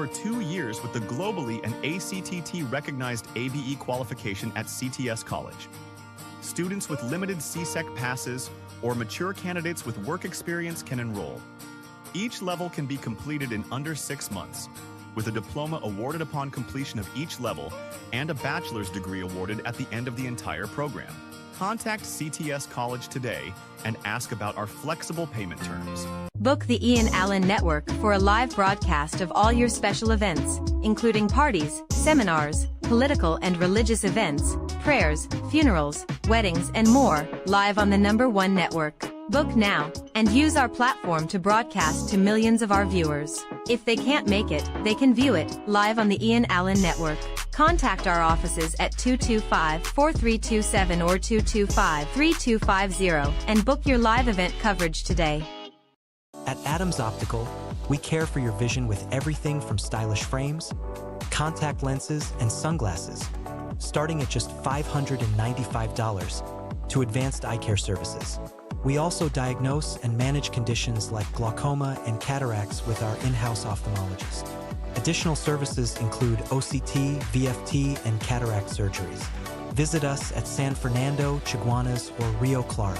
over 2 years with the globally and ACTT recognized ABE qualification at CTS College. Students with limited CSEC passes or mature candidates with work experience can enroll. Each level can be completed in under 6 months, with a diploma awarded upon completion of each level and a bachelor's degree awarded at the end of the entire program. Contact CTS College today and ask about our flexible payment terms. Book the I.A.N Network for a live broadcast of all your special events, including parties, seminars, political and religious events, prayers, funerals, weddings, and more, live on the #1 network. Book now, and use our platform to broadcast to millions of our viewers. If they can't make it, they can view it, live on the I.A.N Network. Contact our offices at 225-4327 or 225-3250 and book your live event coverage today. At Adams Optical, we care for your vision with everything from stylish frames, contact lenses, and sunglasses, starting at just $595, to advanced eye care services. We also diagnose and manage conditions like glaucoma and cataracts with our in-house ophthalmologist. Additional services include OCT, VFT, and cataract surgeries. Visit us at San Fernando, Chiguanas, or Rio Claro.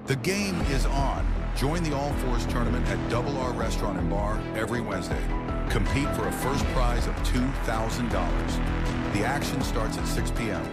The game is on. Join the All Fours tournament at Double R Restaurant and Bar every Wednesday. Compete for a first prize of $2,000. The action starts at 6 p.m.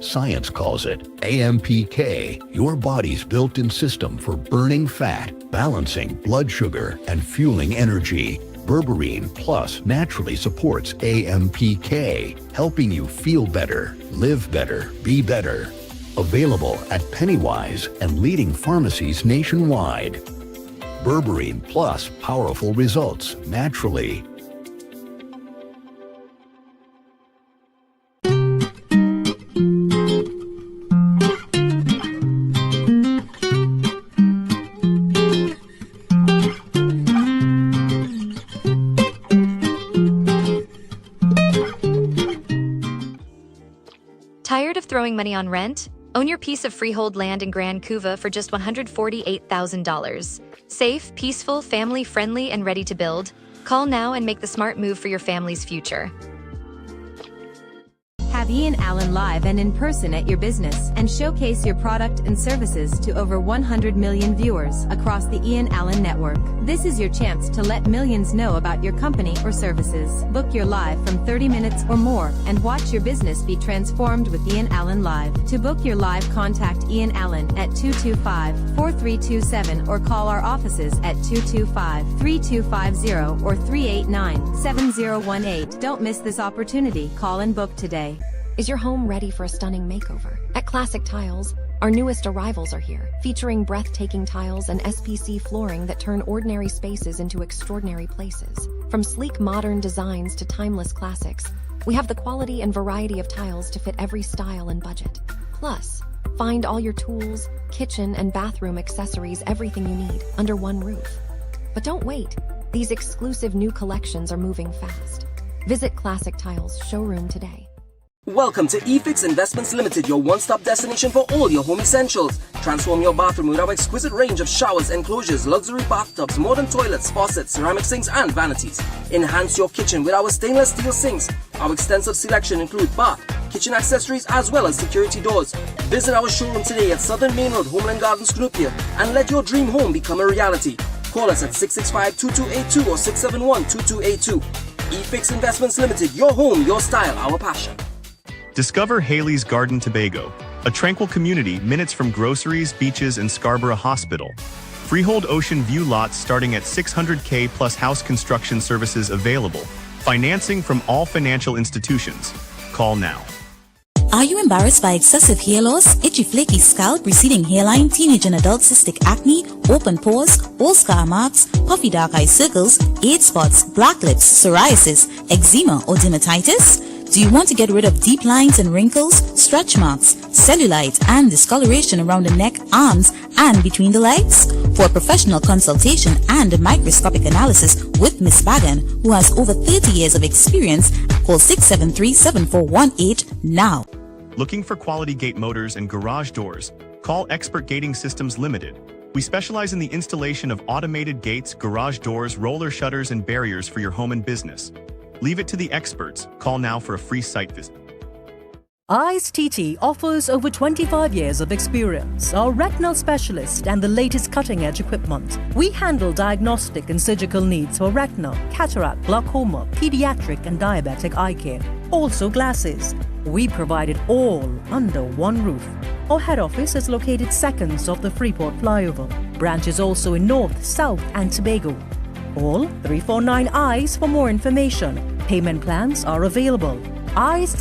Science calls it AMPK, your body's built-in system for burning fat, balancing blood sugar, and fueling energy. Berberine Plus naturally supports AMPK, helping you feel better, live better, be better. Available at Pennywise and leading pharmacies nationwide. Berberine Plus, powerful results naturally. Tired of throwing money on rent? Own your piece of freehold land in Grand Couva for just $148,000. Safe, peaceful, family-friendly, and ready to build. Call now and make the smart move for your family's future. Have I.A.N live and in person at your business and showcase your product and services to over 100 million viewers across the I.A.N network. This is your chance to let millions know about your company or services. Book your live from 30 minutes or more and watch your business be transformed with I.A.N Live. To book your live, contact I.A.N at 225-4327 or call our offices at 225-3250 or 389-7018. Don't miss this opportunity. Call and book today. Is your home ready for a stunning makeover? At Classic Tiles, our newest arrivals are here, featuring breathtaking tiles and SPC flooring that turn ordinary spaces into extraordinary places. From sleek modern designs to timeless classics, we have the quality and variety of tiles to fit every style and budget. Plus, find all your tools, kitchen and bathroom accessories, everything you need, under one roof. But don't wait. These exclusive new collections are moving fast. Visit Classic Tiles showroom today. Welcome to eFix Investments Limited, your one-stop destination for all your home essentials. Transform your bathroom with our exquisite range of showers, enclosures, luxury bathtubs, modern toilets, faucets, ceramic sinks, and vanities. Enhance your kitchen with our stainless steel sinks. Our extensive selection includes bath, kitchen accessories, as well as security doors. Visit our showroom today at Southern Main Road, Homeland Gardens, Cunupia, and let your dream home become a reality. Call us at 665-2282 or 671-2282. eFix Investments Limited, your home, your style, our passion. Discover Haley's Garden Tobago, a tranquil community minutes from groceries, beaches, and Scarborough Hospital. Freehold ocean view lots starting at $600K plus house construction services available. Financing from all financial institutions. Call now. Are you embarrassed by excessive hair loss, itchy flaky scalp, receding hairline, teenage and adult cystic acne, open pores, old scar marks, puffy dark eye circles, age spots, black lips, psoriasis, eczema or dermatitis? Do you want to get rid of deep lines and wrinkles, stretch marks, cellulite, and discoloration around the neck, arms, and between the legs? For a professional consultation and a microscopic analysis with Ms. Bagan, who has over 30 years of experience, call 673-7418 now. Looking for quality gate motors and garage doors? Call Expert Gating Systems Limited. We specialize in the installation of automated gates, garage doors, roller shutters, and barriers for your home and business. Leave it to the experts. Call now for a free site visit. I.A.N TT offers over 25 years of experience, are retinal specialist and the latest cutting-edge equipment. We handle diagnostic and surgical needs for retinal, cataract, glaucoma, pediatric and diabetic eye care. Also glasses. We provide it all under one roof. Our head office is located seconds off the Freeport flyover. Branches also in North, South and Tobago. Call 349 eyes for more information. Payment plans are available.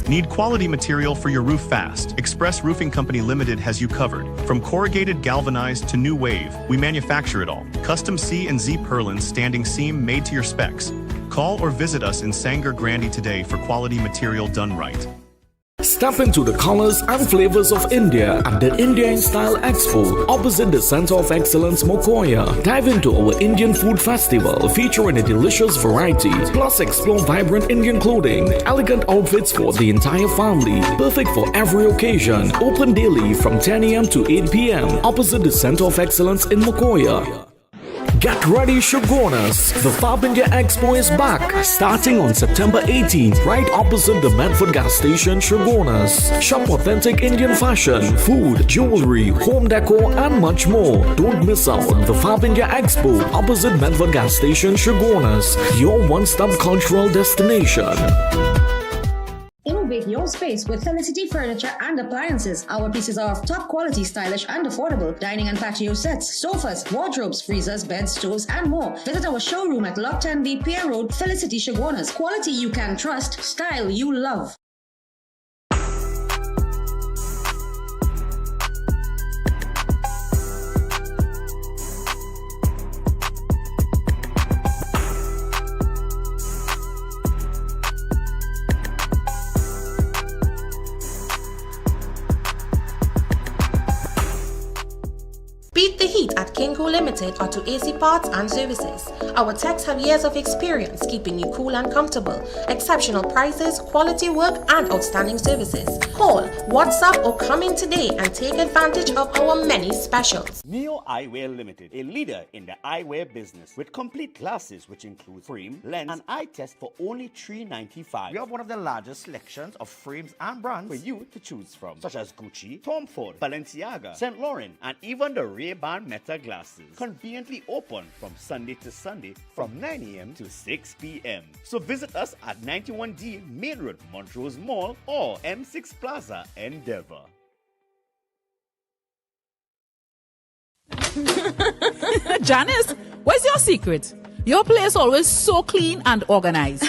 Need quality material for your roof fast? Express Roofing Company Limited has you covered. From corrugated galvanized to new wave, we manufacture it all. Custom C and Z purlins standing seam made to your specs. Call or visit us in Sangre Grande today for quality material done right. Step into the colors and flavors of India at the India in Style Expo opposite the Center of Excellence Mokoya. Dive into our Indian Food Festival featuring a delicious variety, plus explore vibrant Indian clothing, elegant outfits for the entire family, perfect for every occasion. Open daily from 10 a.m. to 8 p.m. opposite the Center of Excellence in Mokoya. Get ready, Shogunas! The Fab India Expo is back, starting on September 18th, right opposite the Medford gas station, Shogunas. Shop authentic Indian fashion, food, jewelry, home decor, and much more. Don't miss out on the Fab India Expo opposite Medford gas station, Shogunas, your one-stop cultural destination. Innovate your space with Felicity Furniture and Appliances. Our pieces are of top quality, stylish and affordable. Dining and patio sets, sofas, wardrobes, freezers, beds, stoves and more. Visit our showroom at Lot 10B Pier Road, Felicity Shogunas. Quality you can trust, style you love. Beat the heat at Kinko Limited Auto AC Parts and Services. Our techs have years of experience keeping you cool and comfortable. Exceptional prices, quality work, and outstanding services. Call, WhatsApp, or come in today and take advantage of our many specials. Neo Eyewear Limited, a leader in the eyewear business with complete glasses which include frame, lens, and eye test for only $3.95. We have one of the largest selections of frames and brands for you to choose from, such as Gucci, Tom Ford, Balenciaga, St. Laurent, and even the Ray-Ban Meta glasses. Conveniently open from Sunday to Sunday from 9 a.m. to 6 p.m. So visit us at 91D Main Road, Montrose Mall, or M6 Plaza, Endeavor. Janice, what's your secret? Your place always so clean and organized.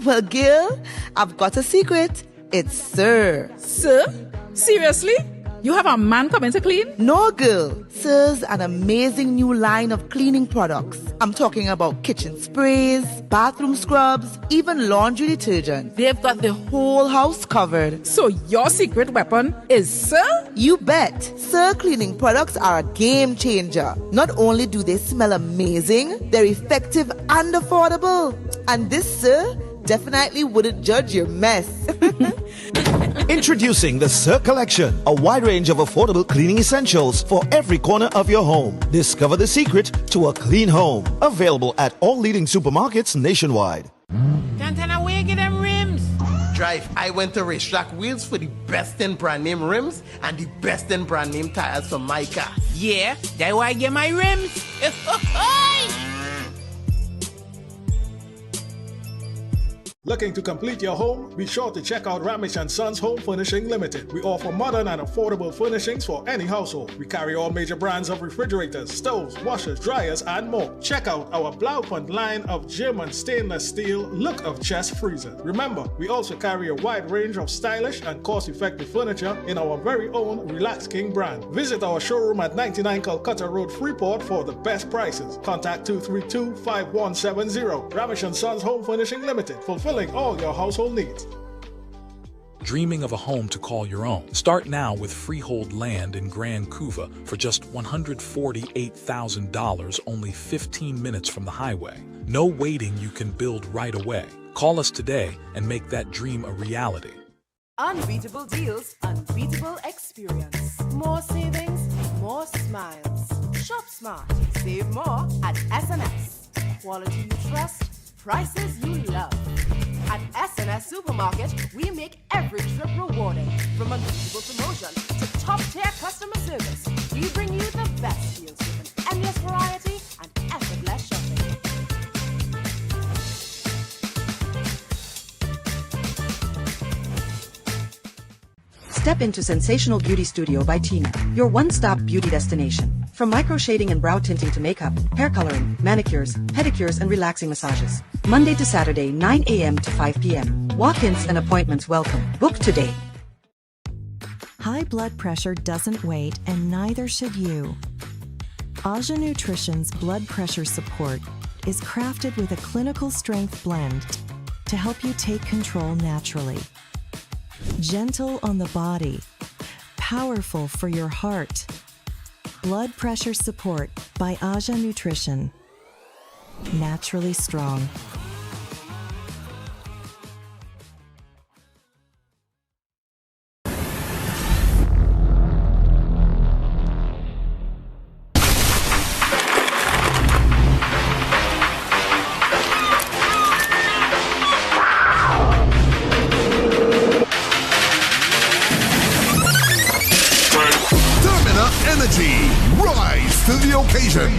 Well, Gil, I've got a secret. It's Sir. Sir? Seriously? You have a man coming to clean? No, girl. Sir's an amazing new line of cleaning products. I'm talking about kitchen sprays, bathroom scrubs, even laundry detergent. They've got the whole house covered. So your secret weapon is Sir? You bet. Sir cleaning products are a game changer. Not only do they smell amazing, they're effective and affordable. And this Sir definitely wouldn't judge your mess. Introducing the Sir Collection, a wide range of affordable cleaning essentials for every corner of your home. Discover the secret to a clean home. Available at all leading supermarkets nationwide. Tantana, where you get them rims? Drive, I went to Racetrack Wheels for the best in brand name rims and the best in brand name tires for my car. Yeah, that's why I get my rims. Looking to complete your home? Be sure to check out Ramage & Sons Home Furnishing Limited. We offer modern and affordable furnishings for any household. We carry all major brands of refrigerators, stoves, washers, dryers, and more. Check out our Blaupunkt line of German stainless steel look of chest freezers. Remember, we also carry a wide range of stylish and cost-effective furniture in our very own Relax King brand. Visit our showroom at 99 Calcutta Road, Freeport for the best prices. Contact 232-5170. Ramage & Sons Home Furnishing Limited. Fulfilling all your household needs. Dreaming of a home to call your own? Start now with freehold land in Grand Couva for just $148,000, only 15 minutes from the highway. No waiting, you can build right away. Call us today and make that dream a reality. Unbeatable deals, unbeatable experience. More savings, more smiles. Shop smart, save more at S&S. Quality you trust, prices you love. At S&S Supermarket, we make every trip rewarding. From unbeatable promotion to top-tier customer service, we bring you the best deals with an endless variety and effortless shopping. Step into Sensational Beauty Studio by Tina, your one-stop beauty destination. From micro shading and brow tinting to makeup, hair coloring, manicures, pedicures, and relaxing massages. Monday to Saturday, 9 a.m. to 5 p.m. Walk-ins and appointments welcome. Book today. High blood pressure doesn't wait, and neither should you. Aja Nutrition's blood pressure support is crafted with a clinical strength blend to help you take control naturally. Gentle on the body, powerful for your heart. Blood pressure support by Aja Nutrition. Naturally strong. Rise to the occasion.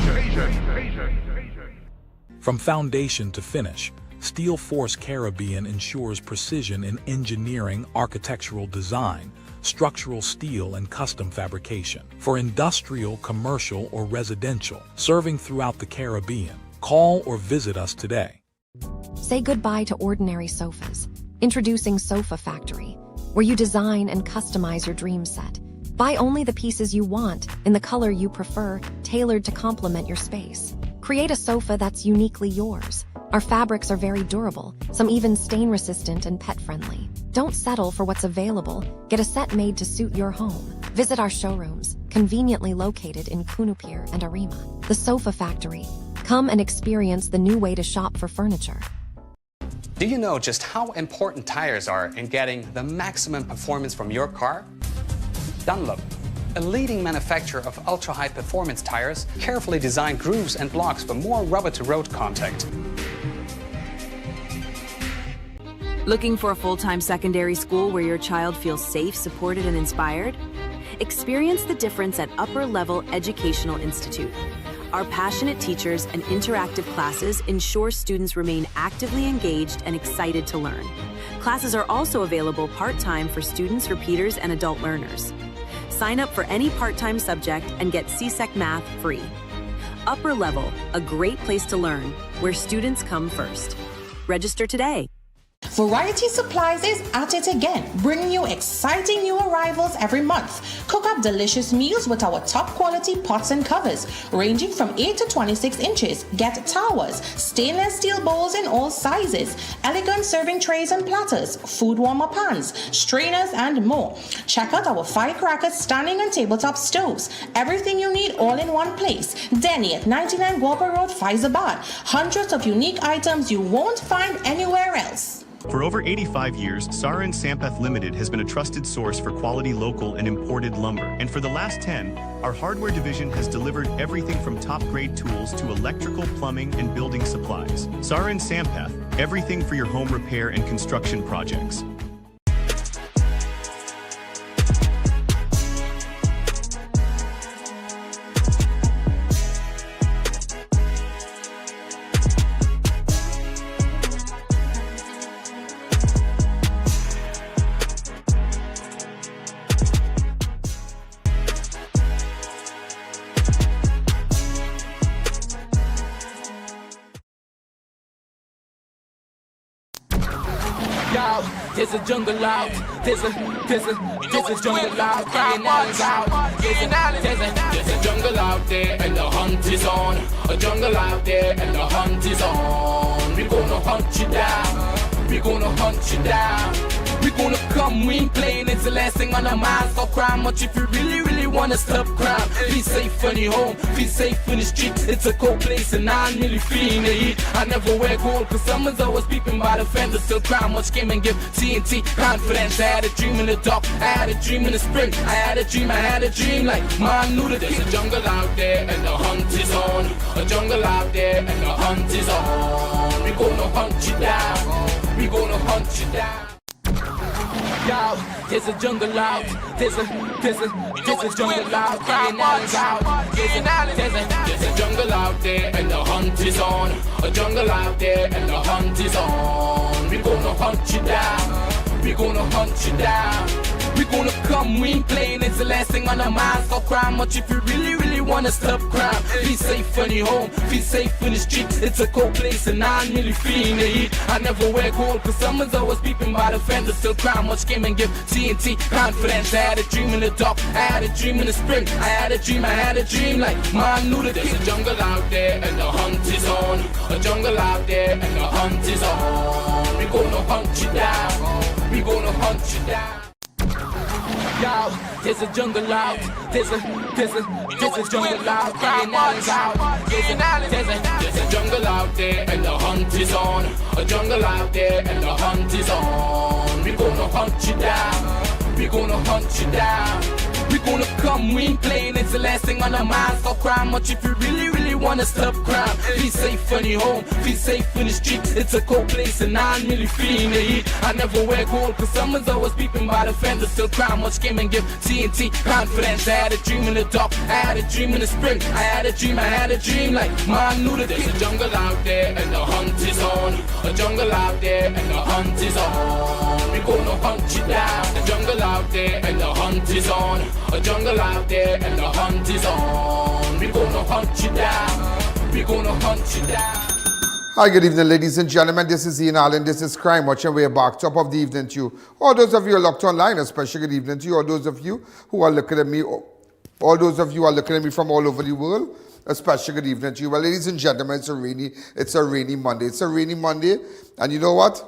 From foundation to finish, Steel Force Caribbean ensures precision in engineering, architectural design, structural steel, and custom fabrication. For industrial, commercial, or residential, serving throughout the Caribbean, call or visit us today. Say goodbye to ordinary sofas. Introducing Sofa Factory, where you design and customize your dream set. Buy only the pieces you want, in the color you prefer, tailored to complement your space. Create a sofa that's uniquely yours. Our fabrics are very durable, some even stain-resistant and pet-friendly. Don't settle for what's available. Get a set made to suit your home. Visit our showrooms, conveniently located in Kunupir and Arima. The Sofa Factory. Come and experience the new way to shop for furniture. Do you know just how important tires are in getting the maximum performance from your car? Dunlop, a leading manufacturer of ultra-high performance tires, carefully designed grooves and blocks for more rubber-to-road contact. Looking for a full-time secondary school where your child feels safe, supported, and inspired? Experience the difference at Upper Level Educational Institute. Our passionate teachers and interactive classes ensure students remain actively engaged and excited to learn. Classes are also available part-time for students, repeaters, and adult learners. Sign up for any part-time subject and get CSEC Math free. Upper Level, a great place to learn, where students come first. Register today. Variety Supplies is at it again, bringing you exciting new arrivals every month. Cook up delicious meals with our top quality pots and covers, ranging from 8 to 26 inches. Get towers, stainless steel bowls in all sizes, elegant serving trays and platters, food warmer pans, strainers, and more. Check out our firecracker standing and tabletop stoves. Everything you need all in one place. Denny at 99 Guapa Road, Faizabad. Hundreds of unique items you won't find anywhere else. For over 85 years, Sara and Sampath Limited has been a trusted source for quality local and imported lumber. And for the last 10, our hardware division has delivered everything from top-grade tools to electrical, plumbing, and building supplies. Sara and Sampath, everything for your home repair and construction projects. There's a jungle out. There's a jungle out. There's a jungle out there and the hunt is on. A jungle out there and the hunt is on. We're gonna hunt you down. We're gonna hunt you down. We're gonna come, we ain't playing. It's the last thing on our minds. Stop crying much if you really wanna stop crime. Feel safe when you're home, feel safe in the street. It's a cold place and I'm really feeling the heat. I never wear gold cause someone's always peeping by the fender. Still crime, much came and give T&T confidence. I had a dream in the dark, I had a dream in the spring. I had a dream like man knew that there's a jungle out there and the hunt is on. A jungle out there and the hunt is on. We gonna hunt you down, we gonna hunt you down. Yo, there's a jungle out, there's a jungle out, there's a jungle out there and the hunt is on. A jungle out there and the hunt is on. We gonna hunt you down, we gonna hunt you down. We gonna come, we ain't playing, it's the last thing on our minds. Stop crime, much if you really wanna stop crime. Be safe when you're home, feel safe in the streets. It's a cold place and I'm really feeling the heat. I never wear gold cause someone's always peeping by the fender. Still crime, much came and give T&T confidence. I had a dream in the dark, I had a dream in the spring. I had a dream like man knew that there's a jungle out there and the hunt is on. A jungle out there and the hunt is on. We gonna hunt you down, we gonna hunt you down. Yo, there's a jungle out, there's a jungle out, there's a jungle out there and the hunt is on. A jungle out there and the hunt is on. We gonna hunt you down, we gonna hunt you down. We gonna come, we ain't playing, it's the last thing on our minds. Stop crime, much if you really wanna stop crime. Be safe when you're home, feel safe in the streets. It's a cold place and I'm really feeling the heat. I never wear gold cause someone's always peeping by the fender. Still crime, much came and give T&T confidence. I had a dream in the dark, I had a dream in the spring. I had a dream like man knew that there's a jungle out there and the hunt is on. A jungle out there and the hunt is on. We gonna hunt you down. The jungle out there and the hunt is on. A jungle out there and the hunt is on. We gonna hunt you down, we gonna hunt you down. Hi, good evening, ladies and gentlemen. This is I.A.N, this is Crime Watch, and we're back. Top of the evening to you. All those of you who are locked online, especially good evening to you. All those of you who are looking at me, all those of you who are looking at me from all over the world, especially good evening to you. Well, ladies and gentlemen, it's a rainy Monday. It's a rainy Monday, and you know what?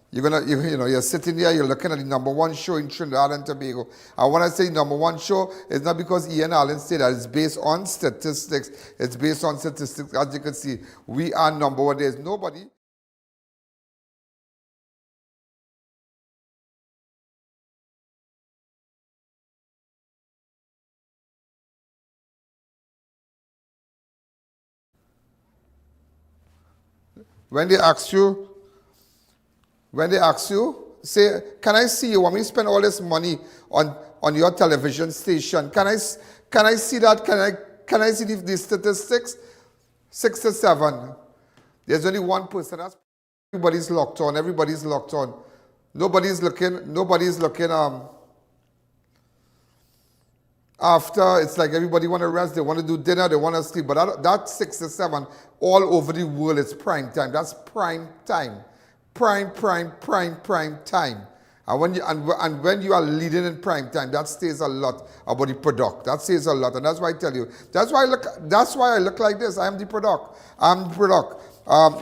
You're sitting there, you're looking at the #1 show in Trinidad and Tobago. And when I say #1 show, it's not because Ian said that. It's based on statistics. It's based on statistics. As you can see, we are #1. There's nobody. When they ask you, say, can I see you? Want me to spend all this money on your television station? Can I see that? Can I see the statistics? 6 to 7. There's only one person. Everybody's locked on. Everybody's locked on. Nobody's looking. After, it's like everybody want to rest, they want to do dinner, they want to sleep. But that 6 to 7, all over the world, it's prime time. That's prime time. Prime time. And when you are leading in prime time, that says a lot about the product. That says a lot. And that's why I tell you, that's why I look like this. I am the product.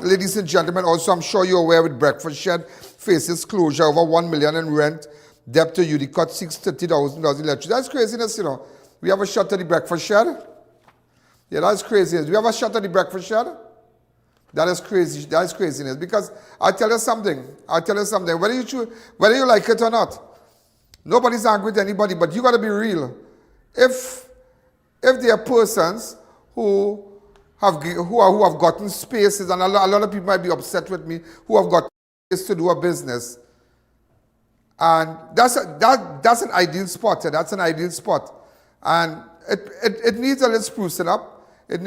Ladies and gentlemen, also I'm sure you're aware with Breakfast Shed, faces closure, over $1 million in rent. Debt to Udecott, $630,000 electricity. That's craziness, you know. We have a shot at the Breakfast Shed. Yeah, that's craziness. We have a shot at the Breakfast Shed. That is crazy. That is craziness. Because I'll tell you something. Whether you like it or not, nobody's angry with anybody, but you got to be real. If there are persons who have gotten spaces, and a lot of people might be upset with me, who have got space to do a business, and that's an ideal spot. That's an ideal spot. And it needs a little sprucing up. They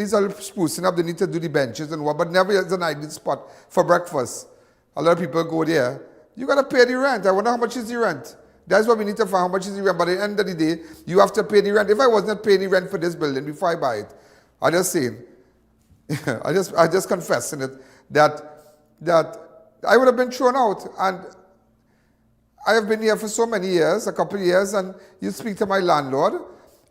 need to do the benches and what, but never is an ideal spot for breakfast. A lot of people go there. You got to pay the rent. I wonder how much is the rent. That's what we need to find, how much is the rent. But at the end of the day, you have to pay the rent. If I wasn't paying the rent for this building before I buy it, I just saying, I just confessing it, that I would have been thrown out. And I have been here for so many years, a couple of years, and you speak to my landlord,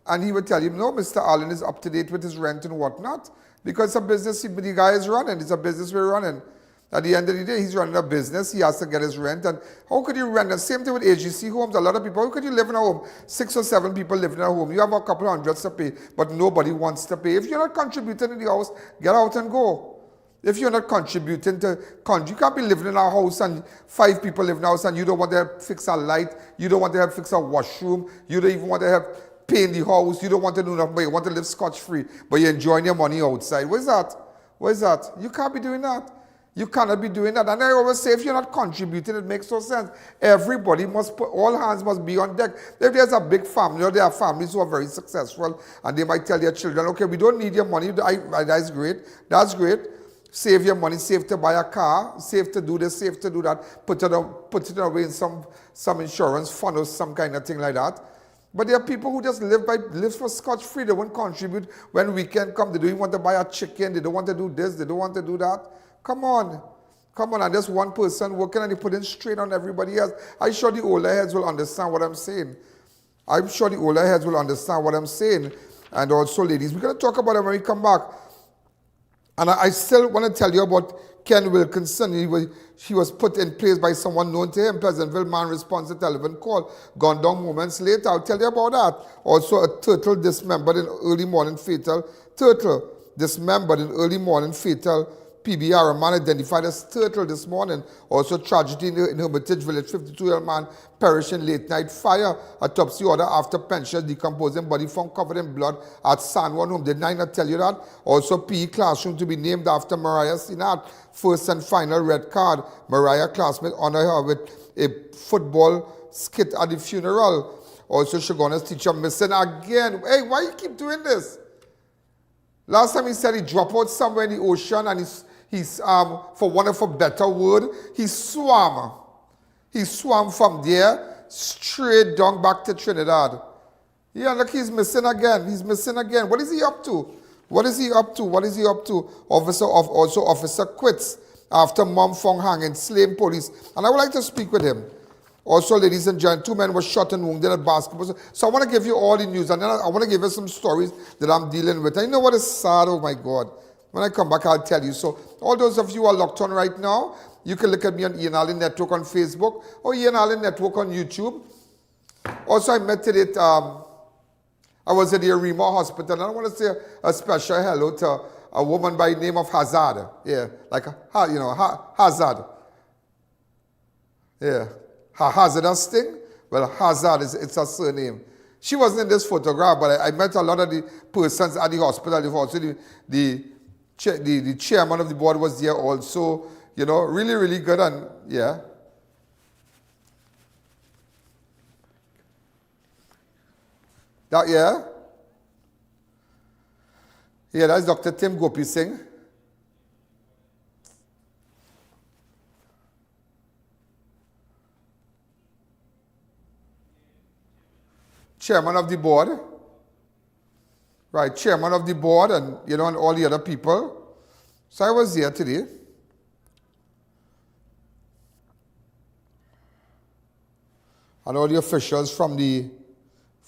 and he would tell you, no, Mr. Allen is up to date with his rent and whatnot, because it's a business the guy is running. It's a business we're running. At the end of the day, he's running a business. He has to get his rent. And how could you rent? The same thing with AGC homes. A lot of people, how could you live in a home? 6 or 7 people live in a home. You have a couple hundreds to pay, but nobody wants to pay. If you're not contributing to the house, get out and go. If you're not contributing to, you can't be living in a house and 5 people live in a house and you don't want to help fix a light. You don't want to help fix a washroom. You don't even want to help paint the house. You don't want to do nothing, but you want to live scotch-free. But you're enjoying your money outside. What is that? What is that? You can't be doing that. You cannot be doing that. And I always say, if you're not contributing, it makes no sense. Everybody must put, all hands must be on deck. If there's a big family, or there are families who are very successful, and they might tell their children, okay, we don't need your money. That's great. That's great. Save your money, save to buy a car, save to do this, save to do that. Put it away in some insurance fund or some kind of thing like that. But there are people who just live for scotch-free. They won't contribute. When weekend come, they don't even want to buy a chicken. They don't want to do this. They don't want to do that. Come on. Come on. And there's one person working and they put in strain on everybody else. I'm sure the older heads will understand what I'm saying. I'm sure the older heads will understand what I'm saying. And also, ladies, we're going to talk about it when we come back. And I still want to tell you about Ken Wilkinson. He was put in place by someone known to him. Pleasantville man responds to telephone call. Gone down moments later. I'll tell you about that. Also, a turtle dismembered in early morning fatal. Turtle dismembered in early morning fatal. PBR, a man identified as Turtle this morning. Also tragedy in Hermitage Village, 52-year-old man perished in late night fire. Autopsy order after pensioners decomposing body found covered in blood at San Juan home. Did I not tell you that? Also PE classroom to be named after Mariah Sinat. First and final red card. Mariah classmate honor her with a football skit at the funeral. Also Shoguna's teacher missing again. Hey, why you keep doing this? Last time he said he dropped out somewhere in the ocean and he's for want of a better word, he swam. He swam from there straight down back to Trinidad. Yeah, look, he's missing again. He's missing again. What is he up to? What is he up to? What is he up to? Officer quits after mom found hanging, slain police. And I would like to speak with him. Also, ladies and gentlemen, 2 men were shot and wounded at basketball. So I want to give you all the news, and then I want to give you some stories that I'm dealing with. And you know what is sad? Oh my God. When I come back, I'll tell you. So all those of you who are locked on right now, you can look at me on I.A.N Network on Facebook or I.A.N Network on YouTube. Also, I met today, I was at the Arima Hospital, and I want to say a special hello to a woman by the name of Hazard. Yeah, like, Hazard. Yeah. Her hazardous thing? Well, Hazard, it's her surname. She wasn't in this photograph, but I met a lot of the persons at the hospital. Also, the chairman of the board was there also. You know, really, really good. And yeah. Yeah, that's Dr. Tim Gopi Singh. Chairman of the board. Right, chairman of the board and, and all the other people. So I was here today. And all the officials from the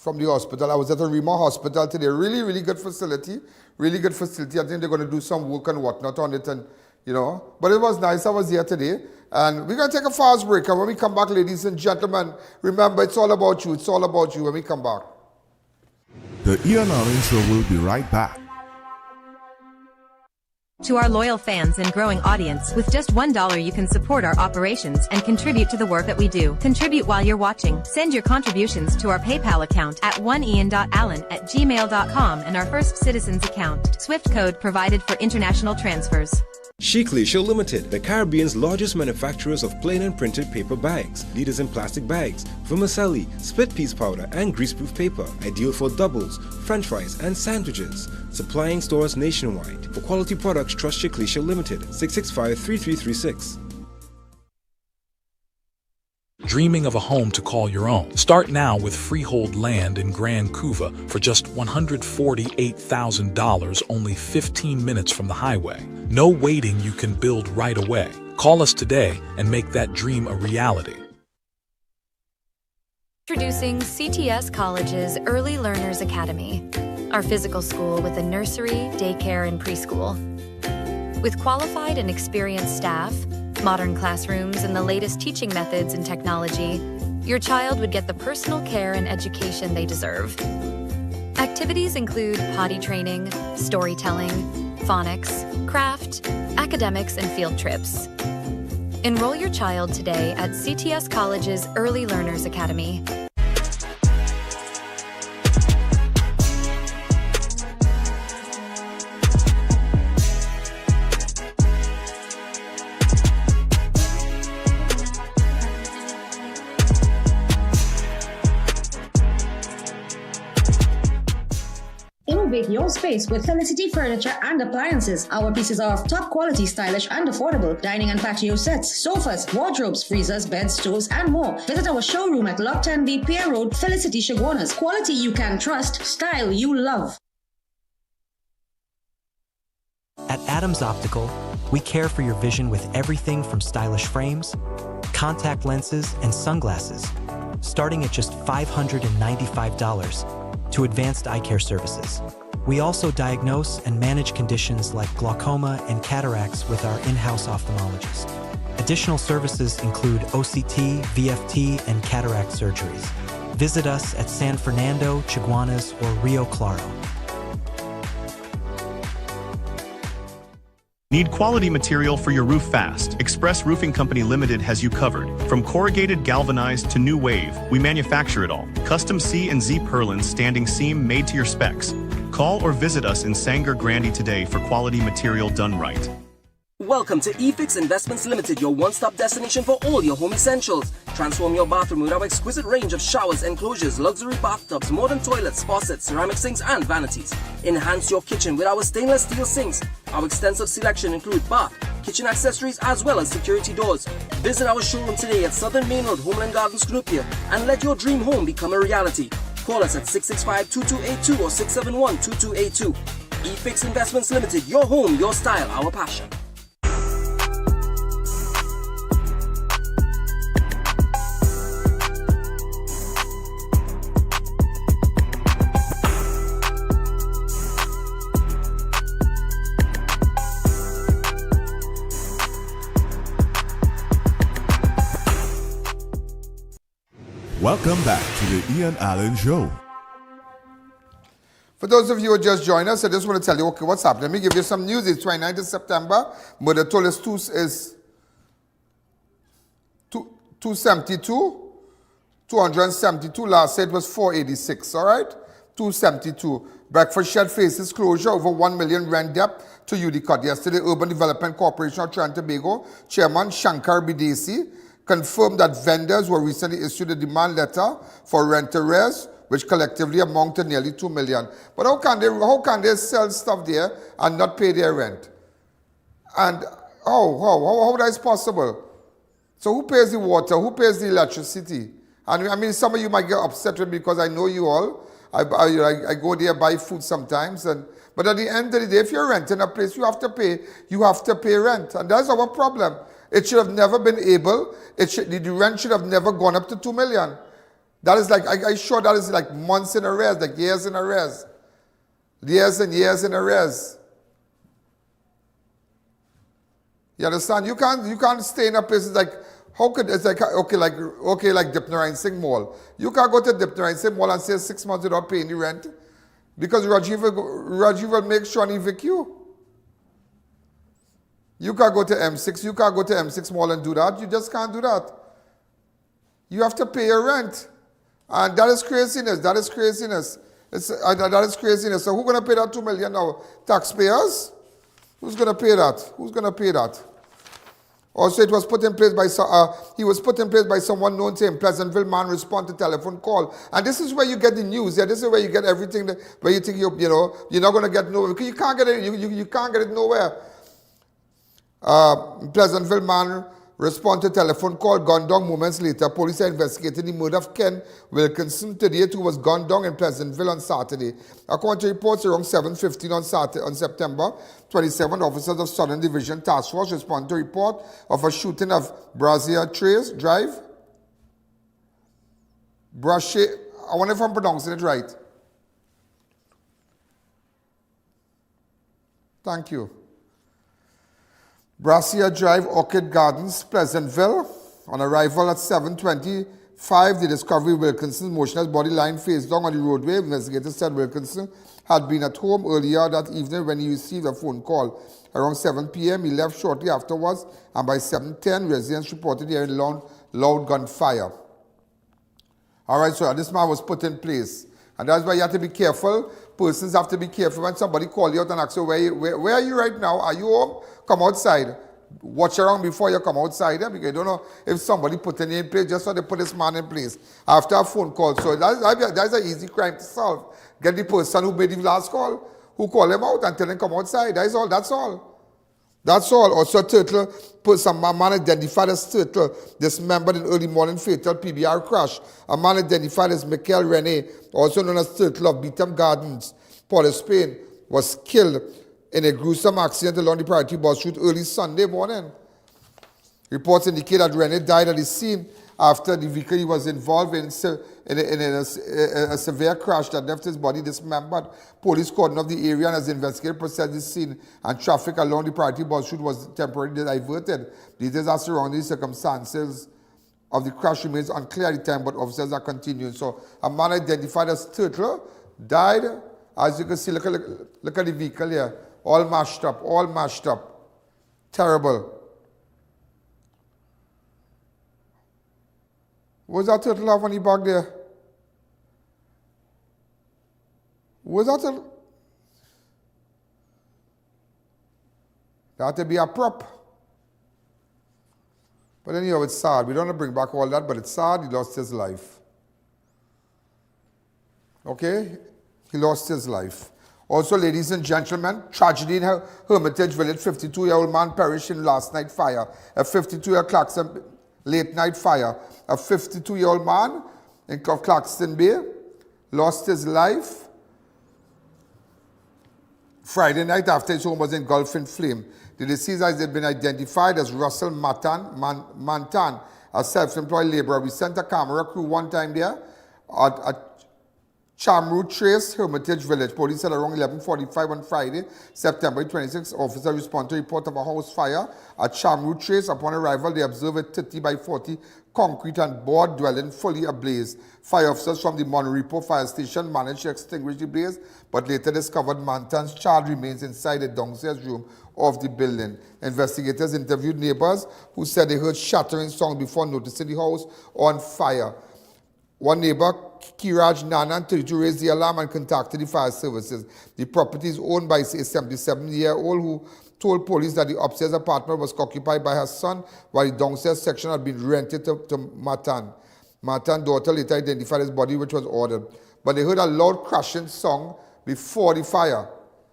hospital. I was at the Rima Hospital today. Really, really good facility. Really good facility. I think they're going to do some work and whatnot on it. And, but it was nice. I was here today. And we're going to take a fast break. And when we come back, ladies and gentlemen, remember, it's all about you. It's all about you when we come back. The I.A.N Show will be right back. To our loyal fans and growing audience, with just $1 you can support our operations and contribute to the work that we do. Contribute while you're watching. Send your contributions to our PayPal account at oneian.allen@gmail.com and our First Citizens account. SWIFT code provided for international transfers. Chic Leisure Limited, the Caribbean's largest manufacturers of plain and printed paper bags, leaders in plastic bags, vermicelli, split piece powder, and greaseproof paper, ideal for doubles, french fries, and sandwiches. Supplying stores nationwide. For quality products, trust Chic Leisure Limited, 665-3336. Dreaming of a home to call your own? Start now with freehold land in Grand Couva for just $148,000, only 15 minutes from the highway. No waiting, you can build right away. Call us today and make that dream a reality. Introducing CTS College's Early Learners Academy, our physical school with a nursery, daycare, and preschool. With qualified and experienced staff, modern classrooms, and the latest teaching methods and technology, your child would get the personal care and education they deserve. Activities include potty training, storytelling, phonics, craft, academics, and field trips. Enroll your child today at CTS College's Early Learners Academy. Innovate your space with Felicity Furniture and Appliances. Our pieces are of top quality, stylish and affordable. Dining and patio sets, sofas, wardrobes, freezers, beds, stoves and more. Visit our showroom at Lot 10B Pier Road, Felicity Chaguanas. Quality you can trust, style you love. At Adams Optical, we care for your vision with everything from stylish frames, contact lenses, and sunglasses, starting at just $595 to advanced eye care services. We also diagnose and manage conditions like glaucoma and cataracts with our in-house ophthalmologist. Additional services include OCT, VFT, and cataract surgeries. Visit us at San Fernando, Chaguanas, or Rio Claro. Need quality material for your roof fast? Express Roofing Company Limited has you covered. From corrugated galvanized to new wave, we manufacture it all. Custom C and Z purlins standing seam made to your specs. Call or visit us in Sangre Grande today for quality material done right. Welcome to eFix Investments Limited, your one-stop destination for all your home essentials. Transform your bathroom with our exquisite range of showers, enclosures, luxury bathtubs, modern toilets, faucets, ceramic sinks, and vanities. Enhance your kitchen with our stainless steel sinks. Our extensive selection includes bath, kitchen accessories, as well as security doors. Visit our showroom today at Southern Main Road, Homeland Gardens, Cunupia, and let your dream home become a reality. Call us at 665-2282 or 671-2282. eFix Investments Limited, your home, your style, our passion. Welcome back to the I.A.N Show. For those of you who just joined us, I just want to tell you, okay, what's happening. Let me give you some news. It's 29th of September. Murder toll is 272. 272. Last said was 486, all right? 272. Breakfast Shed faces closure over 1 million rent debt to Udecott. Yesterday, Urban Development Corporation of Trinidad and Tobago Chairman Shankar Bidesi confirmed that vendors were recently issued a demand letter for rent arrears, which collectively amount to nearly 2 million. But how can they sell stuff there and not pay their rent? And how that is possible? So who pays the water? Who pays the electricity? And I mean, some of you might get upset with me because I know you all. I go there, buy food sometimes, but at the end of the day, if you're renting a place, you have to pay rent, and that's our problem. It should have never been able. The rent should have never gone up to 2 million. That is like, I'm sure that is like months in arrears, like years in arrears. Years and years in arrears. You understand? You can't stay in a place like, how could, it's like, like Dipnarayan Singh Mall. You can't go to Dipnarayan Singh Mall and stay 6 months without paying the rent because Rajiv will make sure and evict you. You can't go to M6. You can't go to M6 Mall and do that. You just can't do that. You have to pay your rent. And that is craziness. That is craziness. That is craziness. So who's going to pay that 2 million now? Taxpayers? Who's going to pay that? Who's going to pay that? Also, it was put in place by he was put in place by someone known to him. Pleasantville man respond to telephone call. And this is where you get the news. Yeah, this is where you get everything where you think you're not going to get nowhere. Because you can't get it. You can't get it nowhere. Pleasantville man respond to telephone call, gunned down moments later. Police are investigating the murder of Ken Wilkinson, 38, who was gunned down in Pleasantville on Saturday. According to reports, around 7:15 on September 27, officers of Southern Division Task Force responded to a report of a shooting of Brassia Drive. I wonder if I'm pronouncing it right. Thank you. Brassia Drive, Orchid Gardens, Pleasantville. On arrival at 7:25, they discovered Wilkinson's motionless body lying face down on the roadway. Investigators said Wilkinson had been at home earlier that evening when he received a phone call. Around 7 p.m., he left shortly afterwards, and by 7:10, residents reported hearing loud gunfire. All right, so this man was put in place. And that's why you have to be careful. Persons have to be careful when somebody calls you out and asks you, where are you right now? Are you home? Come outside. Watch around before you come outside, because you don't know if somebody put you in place just so they put this man in place after a phone call. So that's an easy crime to solve. Get the person who made the last call, who call him out and tell him come outside. That's all. That's all. Also, Turtle, some man identified as Turtle, dismembered in early morning fatal PBR crash. A man identified as Michael Rene, also known as Turtle of Beetham Gardens, Port of Spain, was killed in a gruesome accident along the Priority Bus route early Sunday morning. Reports indicate that Rene died at the scene after the vehicle he was involved in a severe crash that left his body dismembered. Police cordoned off the area and as investigators processed the scene and traffic along the Priority Bus route was temporarily diverted. Details as surrounding the circumstances of the crash remains unclear at the time, but officers are continuing. So a man identified as Turtle died. As you can see, look at the vehicle here. All mashed up. Terrible. What's that turtle have on the back there? What's that turtle? That had to be a prop. But anyhow, it's sad. We don't want to bring back all that, but it's sad. He lost his life. Okay? He lost his life. Also, ladies and gentlemen, tragedy in Hermitage Village. 52-year-old man perished in last night fire. A 52-year-old Claxton late night fire. A 52-year-old man in Claxton Bay lost his life Friday night after his home was engulfed in flame. The deceased has been identified as Russell Mantan, a self-employed laborer. We sent a camera crew one time there at Chamroot Trace, Hermitage Village. Police said around 11:45 on Friday, September 26, officers responded to a report of a house fire at Chamroot Trace. Upon arrival, they observed a 30 by 40 concrete and board dwelling fully ablaze. Fire officers from the Monrepo Fire Station managed to extinguish the blaze, but later discovered Mantan's charred remains inside the downstairs room of the building. Investigators interviewed neighbors who said they heard shattering sounds before noticing the house on fire. One neighbor, Kiraj Nanan, 32, raised the alarm and contacted the fire services. The property is owned by a 77-year-old who told police that the upstairs apartment was occupied by her son, while the downstairs section had been rented to Matan. Matan's daughter later identified his body, which was ordered. But they heard a loud crashing sound before the fire.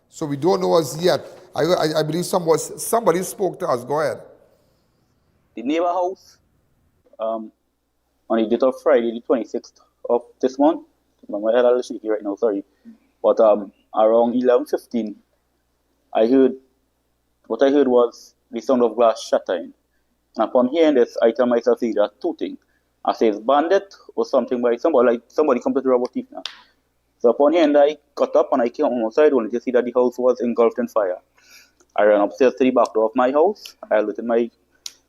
So we don't know as yet. I believe somebody spoke to us. Go ahead. The neighbor house, on the date of Friday, the 26th of this month. My head a little shaky right now, sorry. But around 11:15, what I heard was the sound of glass shattering. And upon hearing this, I tell myself there are two things. I say it's bandit or something by somebody, like somebody come to rob a thief now. So upon hearing that, I got up and I came outside only to see that the house was engulfed in fire. I ran upstairs to the back door of my house. I alerted my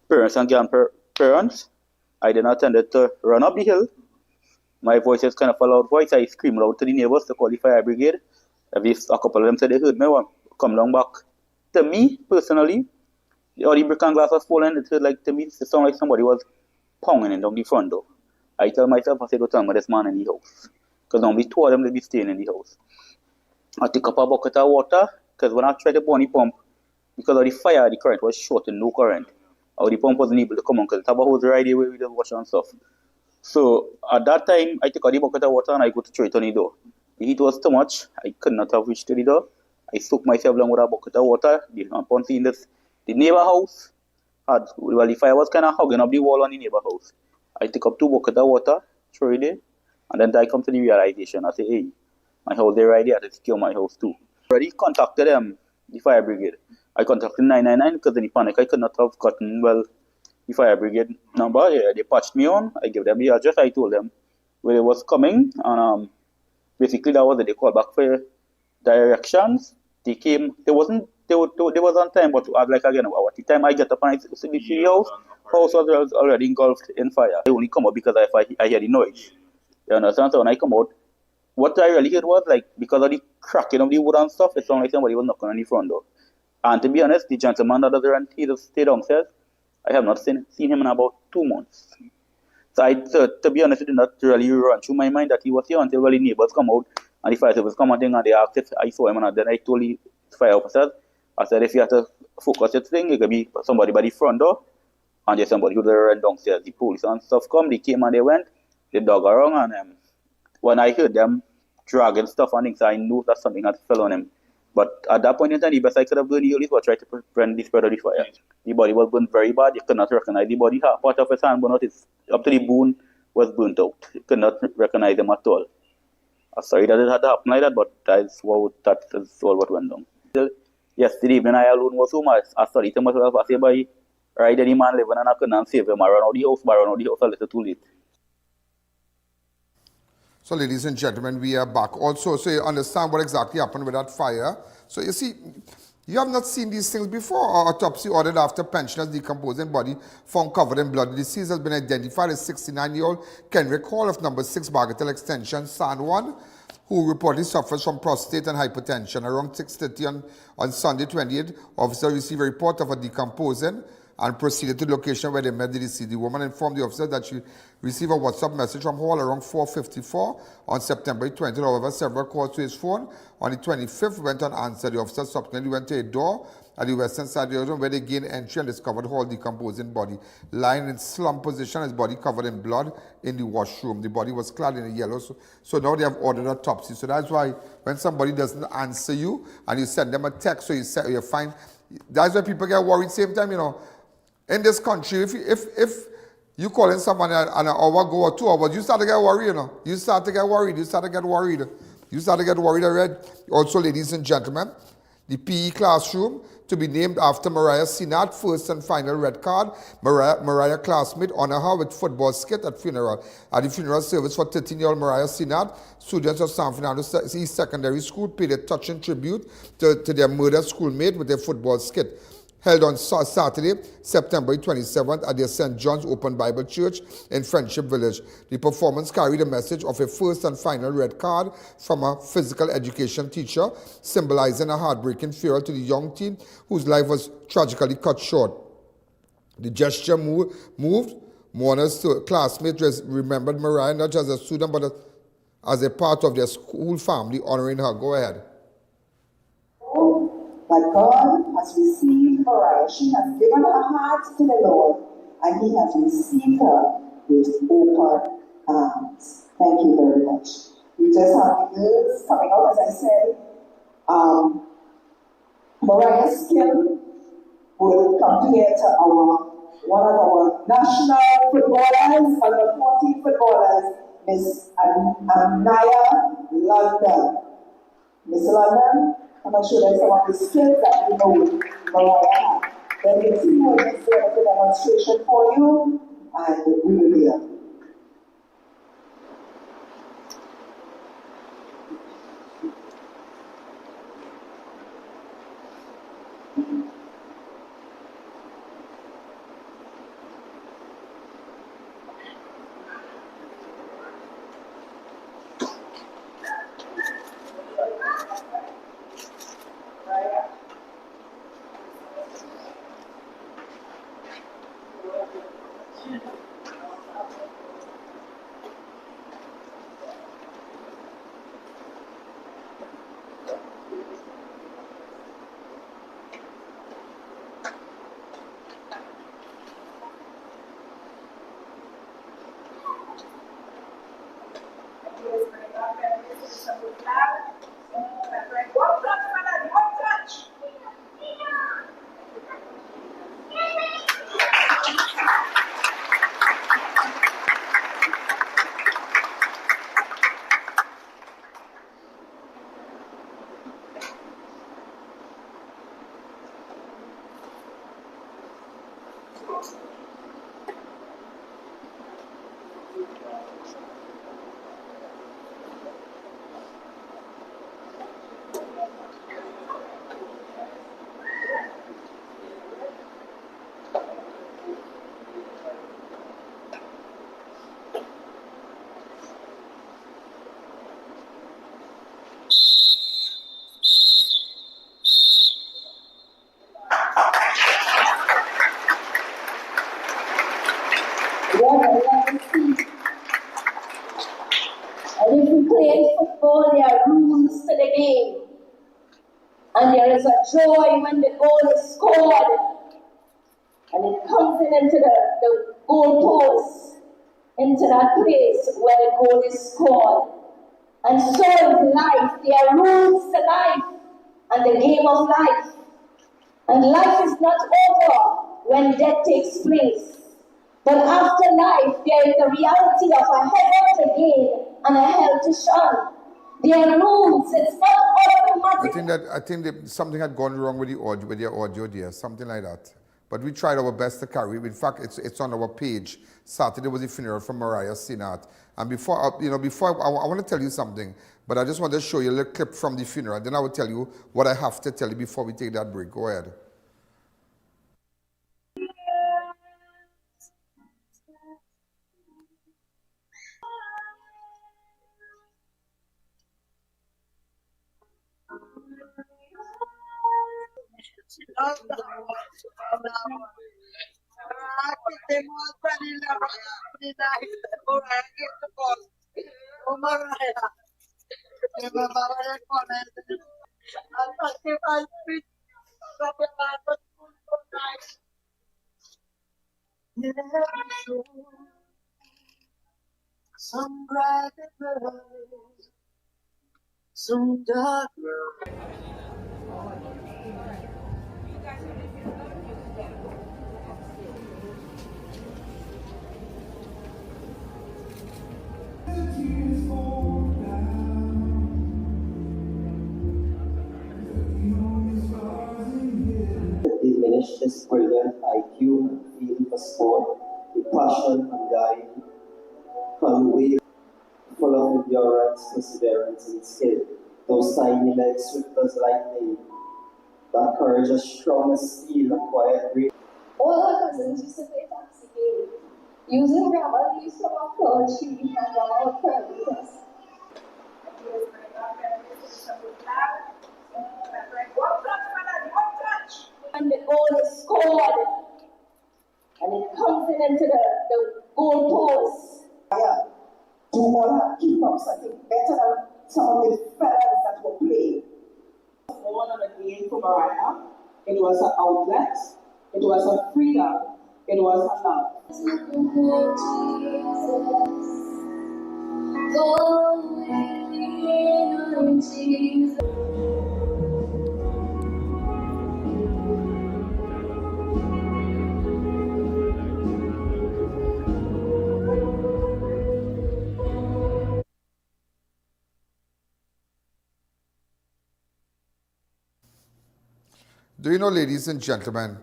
parents and grandparents. I then attended to run up the hill. My voice is kind of a loud voice. I screamed out to the neighbors to call the fire brigade. A couple of them said they heard me come down back. To me, personally, all the brick and glass was falling. It sounded like somebody was pounding it down the front door. I tell myself, I said, don't tell me this man in the house. Because only two of them will be staying in the house. I took up a bucket of water, because when I tried to burn the pump, because of the fire, the current was short and no current. Or the pump wasn't able to come on, because the tap was right away with the wash and stuff. So at that time, I took out the bucket of water and I go to throw it on the door. The heat was too much. I could not have reached to the door. I soaked myself down with a bucket of water. Upon seeing this, the neighbor house the fire was kind of hugging up the wall on the neighbor house. I took up 2 buckets of water, throw it in, and then I come to the realization. I say, hey, my house, they're right there to secure my house too. I already contacted them, the fire brigade. I contacted 999 because in the panic I could not have gotten, the fire brigade number. Yeah, they patched me on. I gave them the address. I told them where it was coming. And basically that was it. They called back for directions. They came. They wasn't they was on time, but like again, at the time I get up and I see the house was already engulfed in fire. I only come out because I hear the noise. You understand? So when I come out, what I really heard was like, because of the cracking of the wood and stuff, it sounded like somebody was knocking on the front door. And to be honest, the gentleman that does the rent, he just stayed downstairs. I have not seen him in about 2 months. So to be honest, it did not really run through my mind that he was here until the neighbors come out and the fire service come out and they asked if I saw him, and then I told the fire officers, I said, if you have to focus your thing, it could be somebody by the front door and there's somebody who run downstairs. The police and stuff come, they came and they went, they dug around, and when I heard them dragging stuff on things, I knew that something had fell on him. But at that point in time, the best I could have done was try to prevent the spread of the fire. The body was burned very bad. You could not recognize the body. Part of his hand burned out. Up to the bone was burnt out. You could not recognize him at all. I'm sorry that it had to happen like that, but that is all what went down. Yesterday evening, I alone was home. I studied to myself. I said, by right, any man living and I could not save him. I ran out the house, but I ran out the house a little too late. So, ladies and gentlemen, we are back. Also, so you understand what exactly happened with that fire. So, you see, you have not seen these things before. Autopsy ordered after pensioner's decomposing body found covered in blood. The deceased has been identified as 69-year-old Ken Hall of number 6 Bagatelle Extension, San Juan, who reportedly suffers from prostate and hypertension. Around 6:30 on Sunday 28th, officer received a report of a decomposing and proceeded to the location where they met the deceased. The woman informed the officer that she received a WhatsApp message from Hall around 4:54 on September 20th. However, several calls to his phone on the 25th went unanswered. The officer subsequently went to a door at the western side of the room where they gained entry and discovered Hall decomposing body, lying in slump position, his body covered in blood in the washroom. The body was clad in a yellow, so now they have ordered autopsy. So that's why when somebody doesn't answer you and you send them a text, so you find, that's why people get worried same time, you know. In this country, if you calling someone an hour ago or 2 hours, you start to get worried, you know. You start to get worried. Already. Also, ladies and gentlemen, the PE classroom to be named after Mariah Sinat, first and final red card. Mariah classmate honor her with football skit at funeral. At the funeral service for 13-year-old Mariah Sinat, students of San Fernando East Secondary School paid a touching tribute to their murdered schoolmate with their football skit. Held on Saturday, September 27th at the St. John's Open Bible Church in Friendship Village. The performance carried a message of a first and final red card from a physical education teacher, symbolizing a heartbreaking farewell to the young teen whose life was tragically cut short. The gesture moved mourners to classmates remembered Mariah not just as a student but as a part of their school family, honoring her. Go ahead. That God has received Mariah. She has given her heart to the Lord, and He has received her with open arms. Thank you very much. We just have the girls coming out, as I said. Mariah's skin will come here to one of our national footballers, under 14 footballers, Miss Anaya London. Miss London, I'm going to show you some of the skills that you know Mariah has. Then the team will just do a demonstration for you, and we will be here. And there is a joy when the goal is scored. And it comes into the goal post, into that place where the goal is scored. And so is life. There are rules to life and the game of life. And life is not over when death takes place. But after life, there is the reality of a heaven to gain and a hell to shun. There are rules. It's not automatic. I think that something had gone wrong with the audio there, something like that. But we tried our best to carry. In fact, it's on our page. Saturday was the funeral for Mariah Sinat. And before I want to tell you something, but I just want to show you a little clip from the funeral. Then I will tell you what I have to tell you before we take that break. Go ahead. Some bright and early, some dark. Diminish this brilliant IQ and feeling for sport, with passion and dying, conway full of endurance, perseverance, and skill. Those tiny legs swift as lightning, that courage as strong as steel, a quiet grace. All her cousins used to play taxi game. Using rubber leaves from our clothes, she began on our premises. And the goal is scored. And it comes into the goal post. Do all her keep-ups, I think, better than some of the fellas that will play. More than a game for Mariah. It was an outlet. It was a freedom. It was a love. Do you know, ladies and gentlemen,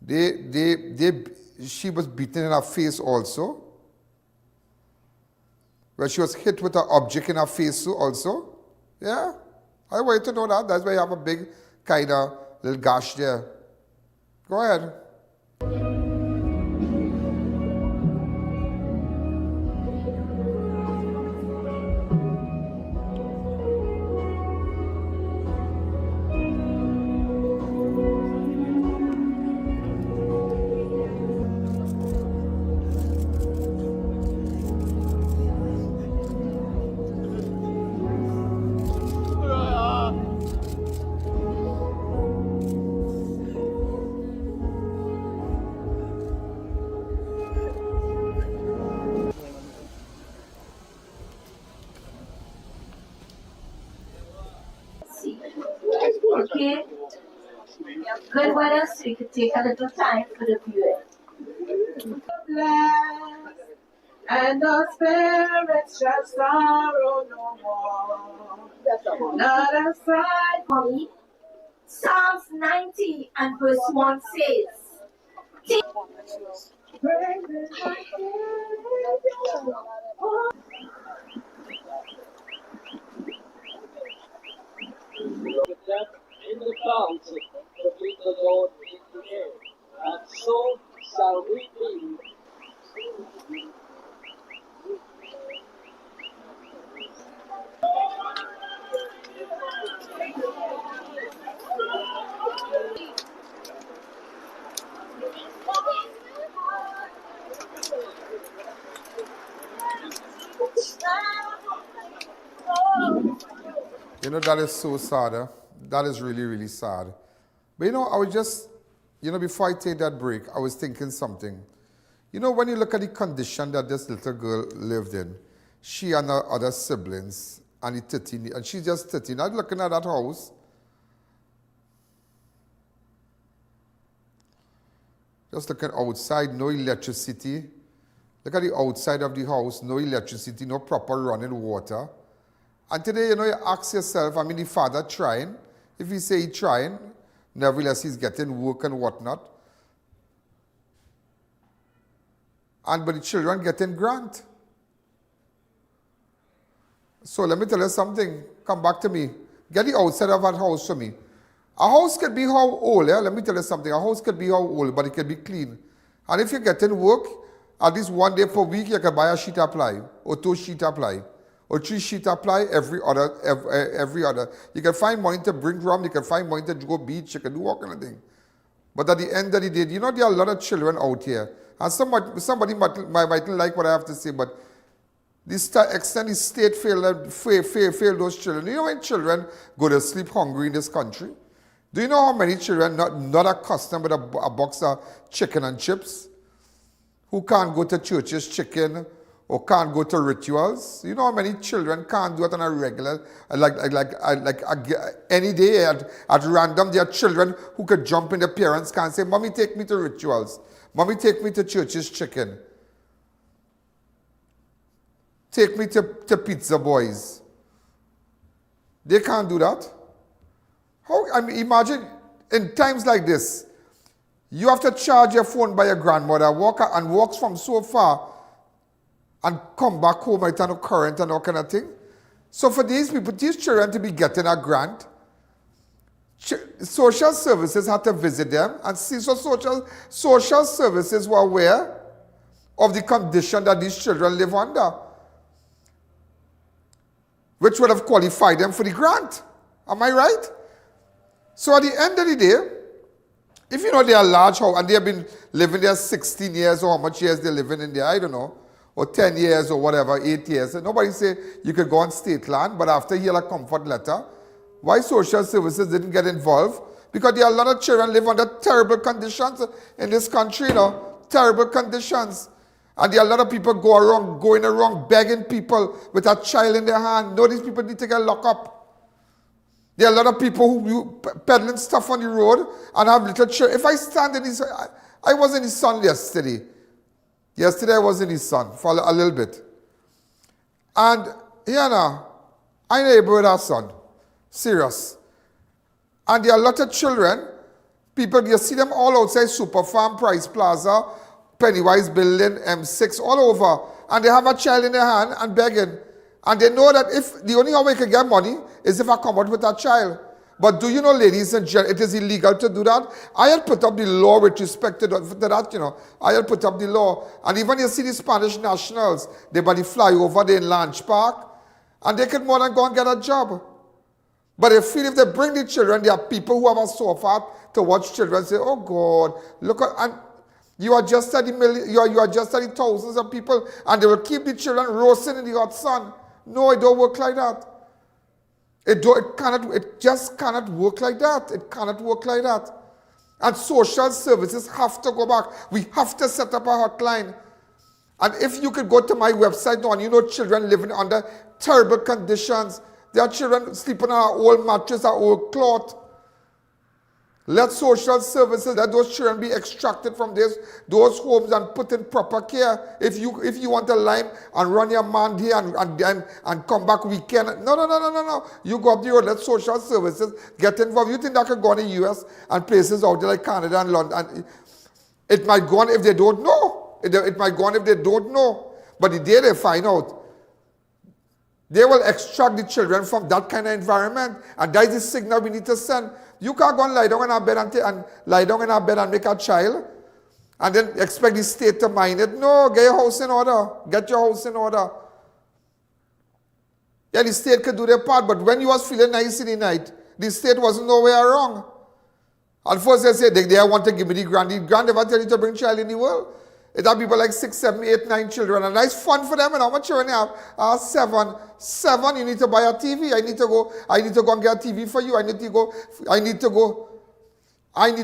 she was beaten in her face also. Where she was hit with an object in her face also. Yeah, I want you to know that. That's why you have a big kind of little gash there. Go ahead. Okay? Good weather, so you can take a little time for the viewing. And our spirits shall sorrow no more. Not a sign for me. Psalms 90 and verse 1 says, In the council, to bring the Lord in the air, and so shall we be. You know, that is so sad. that is really, really sad. But you know, I was just, you know, before I take that break, I was thinking something. You know, when you look at the condition that this little girl lived in, she and her other siblings, and the 13, and she's just 13. I'm looking at that house. Just looking outside, no electricity. Look at the outside of the house, no electricity, no proper running water. And today, you know, you ask yourself, I mean, the father trying. If he say he's trying, nevertheless, he's getting work and whatnot. And but the children getting grant. So let me tell you something. Come back to me. Get the outside of that house for me. A house could be how old, yeah? Let me tell you something. A house could be how old, but it can be clean. And if you're getting work, at least one day per week, you can buy a sheet of ply, or 2 sheet of ply, or 3 sheet of ply every other. You can find money to bring rum, you can find money to go beach, you can do all kind of thing. But at the end of the day, you know, there are a lot of children out here. And somebody might like what I have to say, but this extent the state fail those children. You know when children go to sleep hungry in this country? Do you know how many children not accustomed with a box of chicken and chips? Who can't go to church's chicken or can't go to rituals? You know how many children can't do it on a regular, like any day at random? There are children who could jump in, their parents can't say, Mommy, take me to rituals. Mommy, take me to church's chicken. Take me to Pizza Boys. They can't do that. How? I mean, imagine in times like this, you have to charge your phone by your grandmother, walks from so far and come back home right on a current and all kind of thing. So for these people, these children to be getting a grant, social services had to visit them and see. So social services were aware of the condition that these children live under, which would have qualified them for the grant. Am I right? So at the end of the day, if you know they are large house and they have been living there 16 years or how much years they're living in there, I don't know, or 10 years or whatever, 8 years, and nobody say you could go on state land, but after you hear a comfort letter, why social services didn't get involved? Because there are a lot of children live under terrible conditions in this country, you know, terrible conditions. And there are a lot of people going around begging people with a child in their hand. No, these people need to get locked up. There are a lot of people who peddling stuff on the road and have little children. If I stand in his, I was in his son yesterday. Yesterday I was in his son for a little bit. And, I neighbor with our son. Serious. And there are a lot of children, people, you see them all outside Super Farm, Price Plaza, Pennywise Building, M6, all over. And they have a child in their hand and begging. And they know that if the only way I can get money is if I come out with that child. But do you know, ladies and gentlemen, it is illegal to do that. I had put up the law with respect to that, you know. I had put up the law. And even you see the Spanish nationals, they fly over there in Lanch Park, and they can more than go and get a job. But they feel if they bring the children, there are people who have a sofa to watch children say, oh God, look at, and you are just at you are just at the thousands of people, and they will keep the children roasting in the hot sun. No, it don't work like that. It just cannot work like that. It cannot work like that. And social services have to go back. We have to set up a hotline. And if you could go to my website now, and you know children living under terrible conditions. There are children sleeping on an old mattress, an old cloth. Let social services, let those children be extracted from those homes and put in proper care. If you want a lime and run your man here and come back weekend. No. You go up the road, let social services get involved. You think that could go in the US and places out there like Canada and London? And it might go on if they don't know. It might go on if they don't know. But the day they find out, they will extract the children from that kind of environment. And that is the signal we need to send. You can't go and lie down in our bed and lie down in our bed and make a child and then expect the state to mind it. No, get your house in order. Get your house in order. Yeah, the state could do their part, but when you was feeling nice in the night, the state wasn't nowhere wrong. And first they say, they want to give me the grant. The grant never tell you to bring child in the world. It have people like 6, 7, 8, 9 children, and that's fun for them. And how much children you have? 7. 7, you need to buy a TV. I need to go and get a TV for you. I need to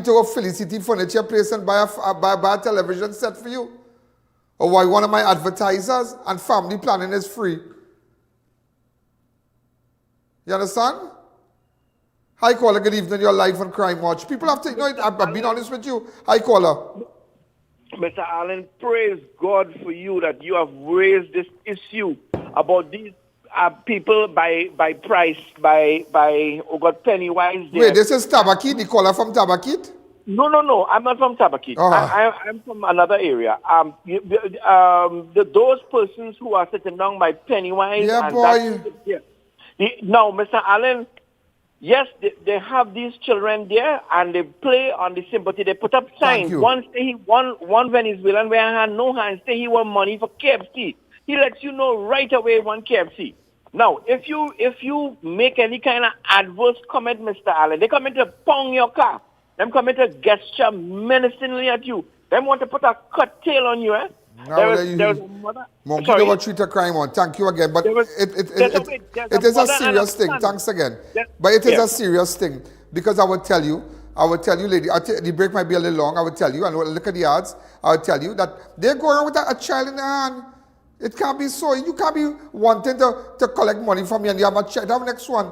go Felicity Furniture Place and buy a television set for you. Or why one of my advertisers, and family planning is free. You understand? Hi caller, good evening. You're live on Crime Watch. People have to, I've been honest with you. Hi caller. Mr. Allen, praise God for you that you have raised this issue about these people by Pennywise. Wait, this is Tabakit, the caller from Tabakit? No, I'm not from Tabakit. I'm from another area. Those persons who are sitting down by Pennywise. Yeah, boy. Now, Mr. Allen, yes, they have these children there and they play on the sympathy. They put up signs. One Venezuelan where I had no hands say he want money for KFC. He lets you know right away one KFC. Now, if you make any kind of adverse comment, Mr. Allen, they come in to pound your car. Them come in to gesture menacingly at you. Them want to put a cut tail on you, eh? There's a mother. Monkey never treat a crime on. Thank you again. But it is a serious thing. Thanks again. But it is a serious thing. Because I would tell you, lady, the break might be a little long. I would tell you, and look at the ads, I would tell you that they're going with a child in their hand. It can't be so. You can't be wanting to collect money from me and you have a child. Have next one.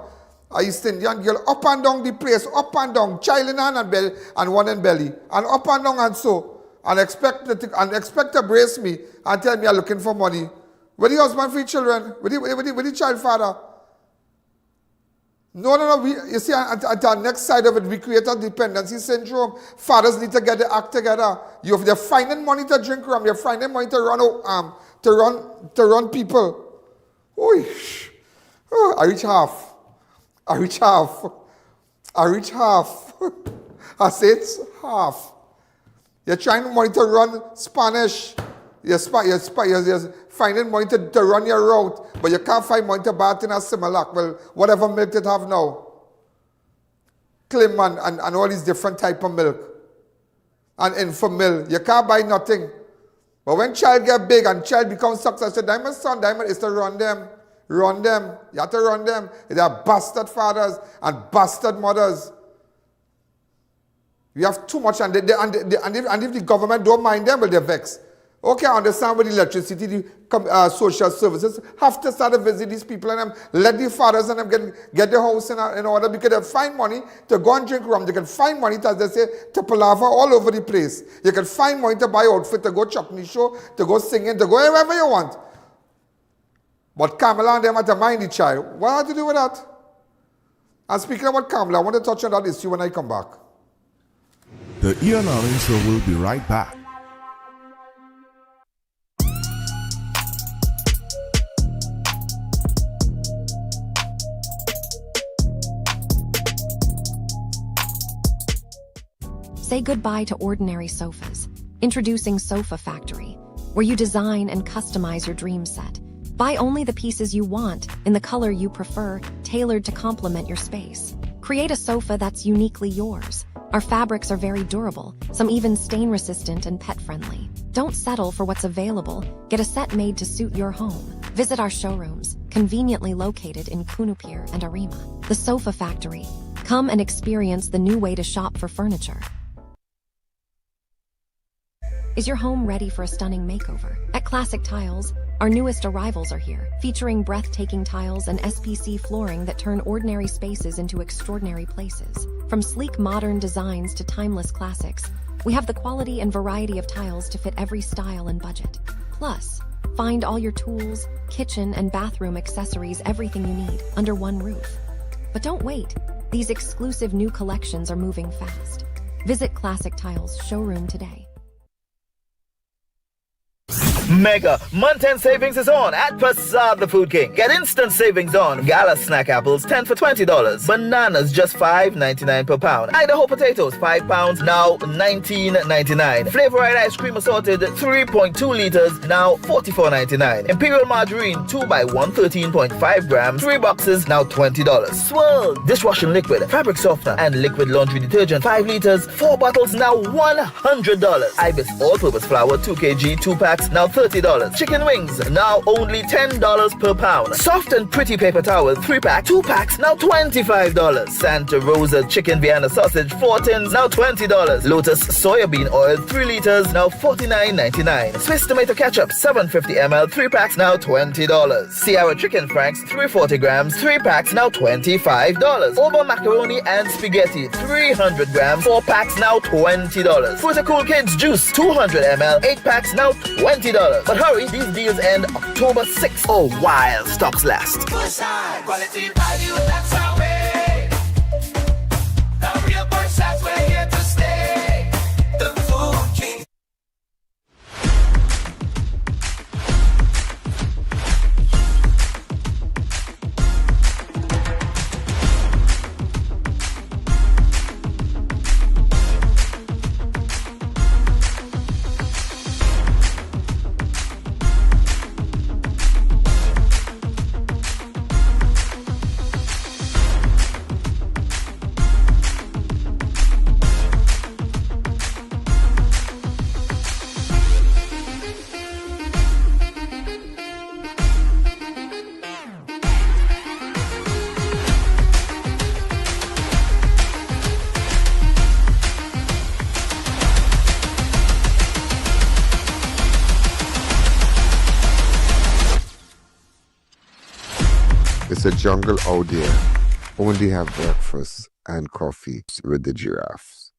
A East Indian girl up and down the place, up and down, child in hand and one in belly, and up and down and so, and expect to brace me and tell me I'm looking for money. With the husband for the children, with the child father. No. You see, at the next side of it, we create a dependency syndrome. Fathers need to get the act together. They're finding money to drink rum. They're finding money to run people. Oh, I reach half. I say it's half. You're trying money to run Spanish. You're finding money to run your route, but you can't find money to buy in a Similac. Well, whatever milk it have now. Clim and all these different type of milk. And Infamil. You can't buy nothing. But when child get big and child becomes successful, Diamond son, Diamond is to run them. Run them. You have to run them. They are bastard fathers and bastard mothers. We have too much, and if the government don't mind them, well, they're vexed. Okay, I understand with electricity, the social services have to start to visit these people and let the fathers and them get the house in order, because they find money to go and drink rum. They can find money, as they say, to palava all over the place. You can find money to buy outfit, to go chutney show, to go singing, to go wherever you want. But Kamala and them have to mind the child. What have to do with that? And speaking about Kamala, I want to touch on that issue when I come back. The I.A.N Show will be right back. Say goodbye to ordinary sofas. Introducing Sofa Factory, where you design and customize your dream set. Buy only the pieces you want, in the color you prefer, tailored to complement your space. Create a sofa that's uniquely yours. Our fabrics are very durable, some even stain-resistant and pet-friendly. Don't settle for what's available. Get a set made to suit your home. Visit our showrooms, conveniently located in Kunupir and Arima. The Sofa Factory. Come and experience the new way to shop for furniture. Is your home ready for a stunning makeover? At Classic Tiles, our newest arrivals are here, featuring breathtaking tiles and SPC flooring that turn ordinary spaces into extraordinary places. From sleek modern designs to timeless classics, we have the quality and variety of tiles to fit every style and budget. Plus, find all your tools, kitchen and bathroom accessories, everything you need, under one roof. But don't wait. These exclusive new collections are moving fast. Visit Classic Tiles showroom today. Mega month-end savings is on at Prasad the Food King. Get instant savings on Gala snack apples 10 for $20. Bananas just $5.99 per pound. Idaho potatoes 5 pounds now $19.99. Flavor Ride ice cream assorted 3.2 liters now $44.99. Imperial margarine 2 by 113.5 grams 3 boxes now $20. Swirl dishwashing liquid, fabric softener and liquid laundry detergent 5 liters 4 bottles now $100. Ibis all-purpose flour 2 kg 2 packs now $30. Chicken wings now only $10 per pound. Soft and pretty paper towel 3 pack 2 packs now $25. Santa Rosa chicken Vienna sausage 4 tins now $20. Lotus soybean oil 3 liters now $49.99. Swiss tomato ketchup 750 ml 3 packs now $20. Sierra chicken franks 340 grams 3 packs now $25. Oba macaroni and spaghetti 300 grams 4 packs now $20. Fruit Cool Kids juice 200 ml 8 packs now $20. But hurry, these deals end October 6th. Oh, while stocks last. Quality value, that's our way. The real Bushside, we're here to stay. The Food King. It's a jungle out there. Only have breakfast and coffee with the giraffes.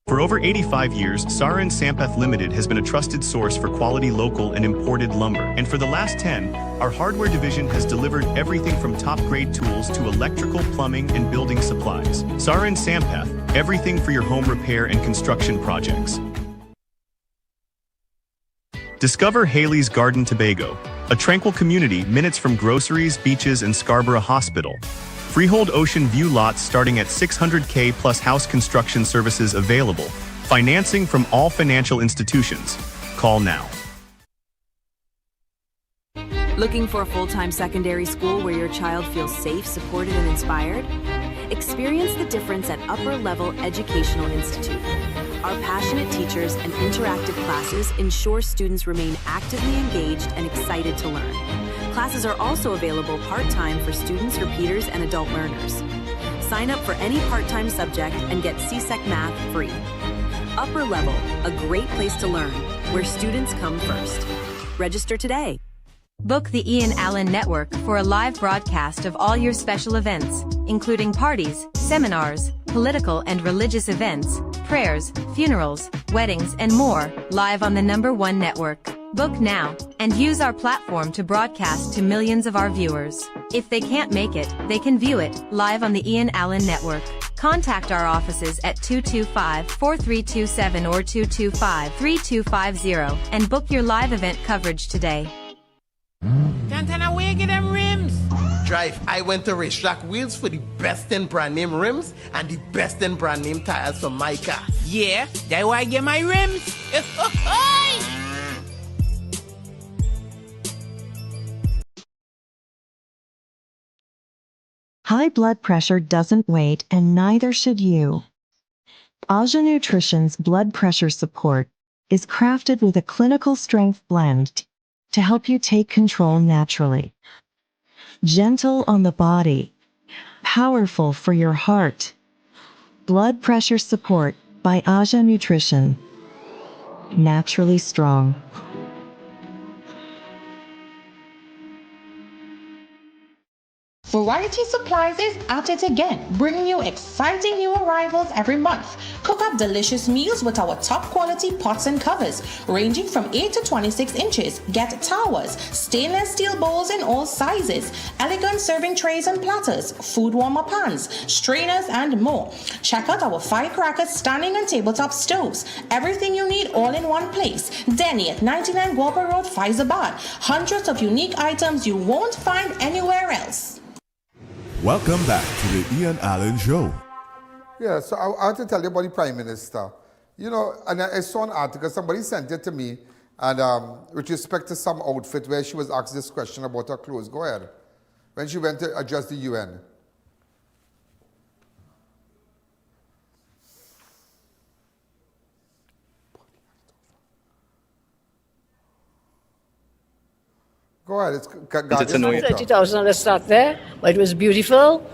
For over 85 years, Sara and Sampath Limited has been a trusted source for quality local and imported lumber. And for the last 10, our hardware division has delivered everything from top-grade tools to electrical, plumbing, and building supplies. Sara and Sampath, everything for your home repair and construction projects. Discover Haley's Garden Tobago, a tranquil community minutes from groceries, beaches, and Scarborough Hospital. Freehold ocean view lots starting at $600K plus house construction services available. Financing from all financial institutions. Call now. Looking for a full-time secondary school where your child feels safe, supported, and inspired? Experience the difference at Upper Level Educational Institute. Our passionate teachers and interactive classes ensure students remain actively engaged and excited to learn. Classes are also available part-time for students, repeaters, and adult learners. Sign up for any part-time subject and get CSEC Math free. Upper Level, a great place to learn, where students come first. Register today. Book the Ian Allen Network for a live broadcast of all your special events, including parties, seminars, political and religious events, prayers, funerals, weddings, and more, live on the #1 network. Book now, and use our platform to broadcast to millions of our viewers. If they can't make it, they can view it, live on the Ian Allen Network. Contact our offices at 225-4327 or 225-3250, and book your live event coverage today. Cantana, where you get them rims? Drive, I went to Racetrack Wheels for the best in brand name rims and the best in brand name tires for my car. Yeah, that's why I get my rims. High blood pressure doesn't wait, and neither should you. Aja Nutrition's blood pressure support is crafted with a clinical strength blend to help you take control naturally. Gentle on the body, powerful for your heart. Blood pressure support by Aja Nutrition. Naturally strong. For Quality Supplies is at it again, bringing you exciting new arrivals every month. Cook up delicious meals with our top quality pots and covers, ranging from 8 to 26 inches. Get towers, stainless steel bowls in all sizes, elegant serving trays and platters, food warmer pans, strainers, and more. Check out our firecrackers, standing and tabletop stoves. Everything you need all in one place. Denny at 99 Guapa Road, Faizabad. Hundreds of unique items you won't find anywhere else. Welcome back to the Ian Allen Show. Yeah, so I have to tell you about the Prime Minister. You know, and I saw an article, somebody sent it to me, and with respect to some outfit where she was asked this question about her clothes. Go ahead. When she went to address the UN. Go ahead. It's 30,000, let's start there. But it was beautiful.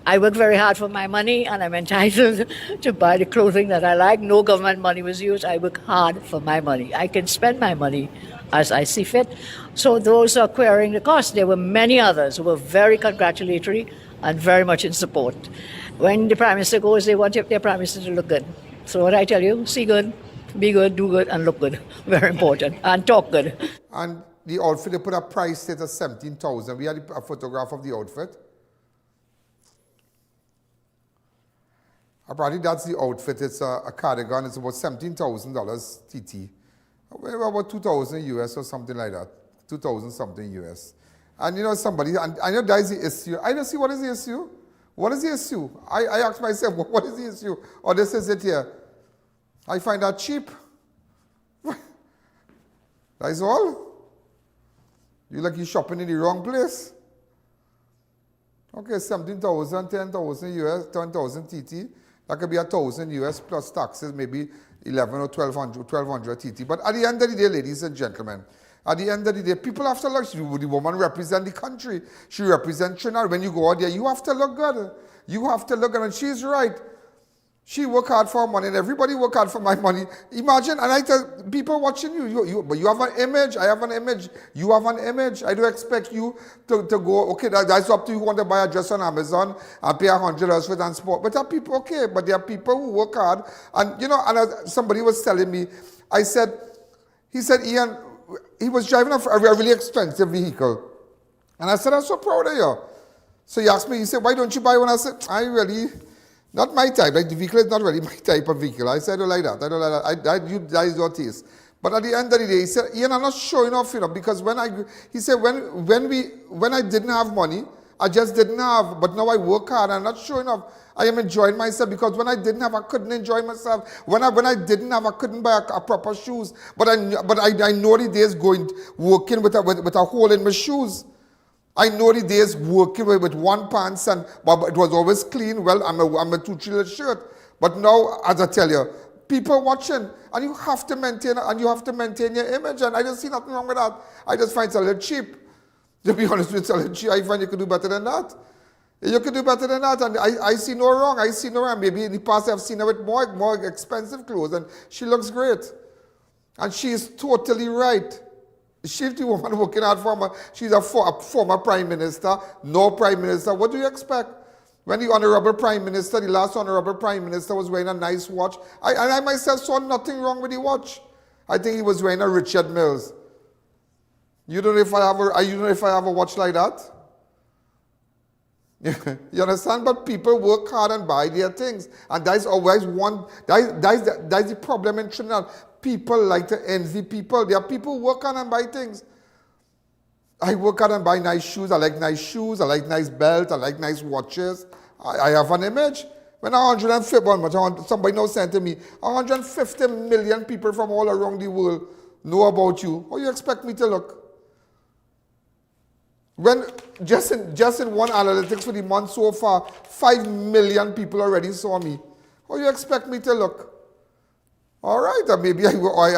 I worked very hard for my money, and I'm entitled to buy the clothing that I like. No government money was used. I work hard for my money. I can spend my money as I see fit. So those are querying the cost. There were many others who were very congratulatory and very much in support. When the Prime Minister goes, they want their Prime Minister to look good. So what I tell you, see good, be good, do good, and look good. Very important. And talk good. And the outfit, they put a price tag at 17,000. We had a photograph of the outfit. Apparently that's the outfit. It's a cardigan. It's about $17,000 TT. About 2,000 US or something like that. 2,000 something US. And you know somebody, and I know that is the issue. I don't see what is the issue. What is the issue? I ask myself, what is the issue? Or this is it here. I find that cheap. That's all. You like you're shopping in the wrong place. Okay, 17,000, 10,000 US, 10,000 TT. That could be 1,000 US plus taxes, maybe 11 or 1,200 TT. But at the end of the day, ladies and gentlemen, at the end of the day, people have to look. The woman represent the country. She represents Trinidad. When you go out there, you have to look good. You have to look good. And she's right. She work hard for her money, and everybody work hard for my money. Imagine, and I tell people watching but you have an image, I have an image, you have an image. I don't expect you to go, okay, that's up to you. You want to buy a dress on Amazon and pay $100 for transport. But there are people, okay, but there are people who work hard. And, you know, and somebody was telling me, he said, Ian, he was driving a really expensive vehicle. And I said, I'm so proud of you. So he asked me, he said, why don't you buy one? I said, not my type. Like the vehicle is not really my type of vehicle. I said, I don't like that. I don't like that. That is your taste. But at the end of the day, he said, Ian, I'm not showing off, you know, because when I didn't have money, I just didn't have. But now I work hard. I'm not showing off. I am enjoying myself because when I didn't have, I couldn't enjoy myself. When I didn't have, I couldn't buy a proper shoes. But I know the days working with a hole in my shoes. I know the days working with one pants but it was always clean. Well, I'm a two-chiller shirt. But now, as I tell you, people watching, and you have to maintain your image. And I don't see nothing wrong with that. I just find it's a little cheap. To be honest with you, it's a little cheap. I find you could do better than that. You could do better than that. And I see no wrong. I see no wrong. Maybe in the past I've seen her with more expensive clothes, and she looks great. And she is totally right. She's the woman working hard for her. She's a former Prime Minister, no Prime Minister. What do you expect? When the Honorable Prime Minister, the last Honorable Prime Minister was wearing a nice watch. I myself saw nothing wrong with the watch. I think he was wearing a Richard Milles. You don't know if I have a watch like that? You understand? But people work hard and buy their things. And that's always that's the problem in Trinidad. People like to envy people. There are people who work hard and buy things. I work hard and buy nice shoes. I like nice shoes. I like nice belts. I like nice watches. I have an image. When somebody now sent to me, 150 million people from all around the world know about you. How do you expect me to look? When just in one analytics for the month so far, 5 million people already saw me. How do you expect me to look? All right, maybe I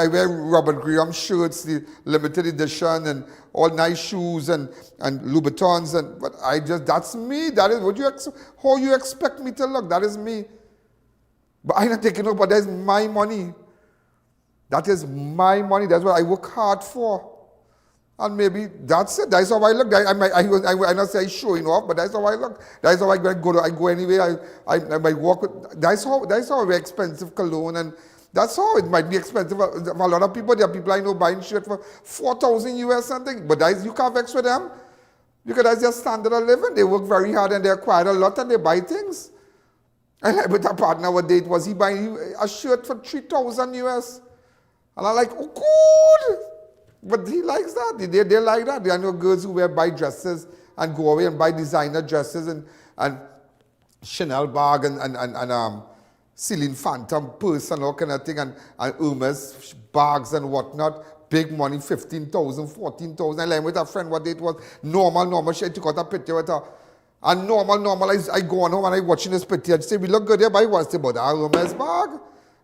wear Robert Graham shirts, the limited edition, and all nice shoes and Louboutins, but that's me. That is how you expect me to look. That is me. But I'm not taking it, but that's my money. That is my money. That's what I work hard for. And maybe that's it. That's how I look. I not say showing off, but that's how I look. That's how I go anyway. I might walk. That's how very expensive cologne, and that's how it might be expensive for a lot of people. There are people I know buying shirt for $4,000 US something, but you can't vex with them because that's their standard of living. They work very hard and they acquire a lot and they buy things. And like with a partner, what date was he buying a shirt for $3,000 US, and I'm like, oh, good. But he likes that. They like that. There are no girls who buy dresses and go away and buy designer dresses and Chanel bag and Celine Phantom purse and all kind of thing and Hermes bags and whatnot. Big money, 15,000, 14,000. I learned with a friend what it was. Normal. She took out a picture with her. And normal. I go on home and I watching this picture. She say, we look good here, but what's about that Hermes bag?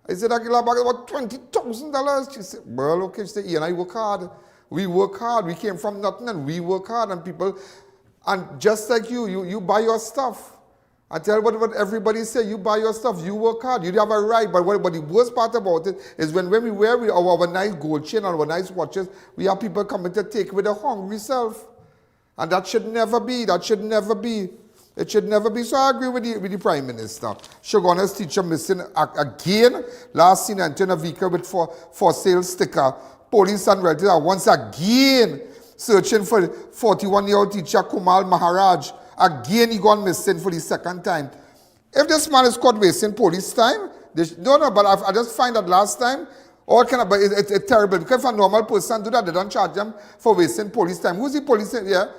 I said, that bag is about $20,000. She said, well, okay. She said, Ian, I work hard. We work hard. We came from nothing and we work hard. And people, and just like you buy your stuff. I tell you what everybody say, you buy your stuff, you work hard, you have a right. But the worst part about it is when we wear our nice gold chain or our nice watches, we have people coming to take with a hungry self. And that should never be. That should never be. It should never be. So I agree with the Prime Minister. Shoguna's teacher missing again. Last seen entering a vehicle with for sale sticker. Police and relatives are once again searching for 41-year-old teacher Kumal Maharaj. Again, he gone missing for the second time. If this man is caught wasting police time, but I just find that last time, but it's terrible. Because if a normal person do that, they don't charge them for wasting police time. Who's the police in here?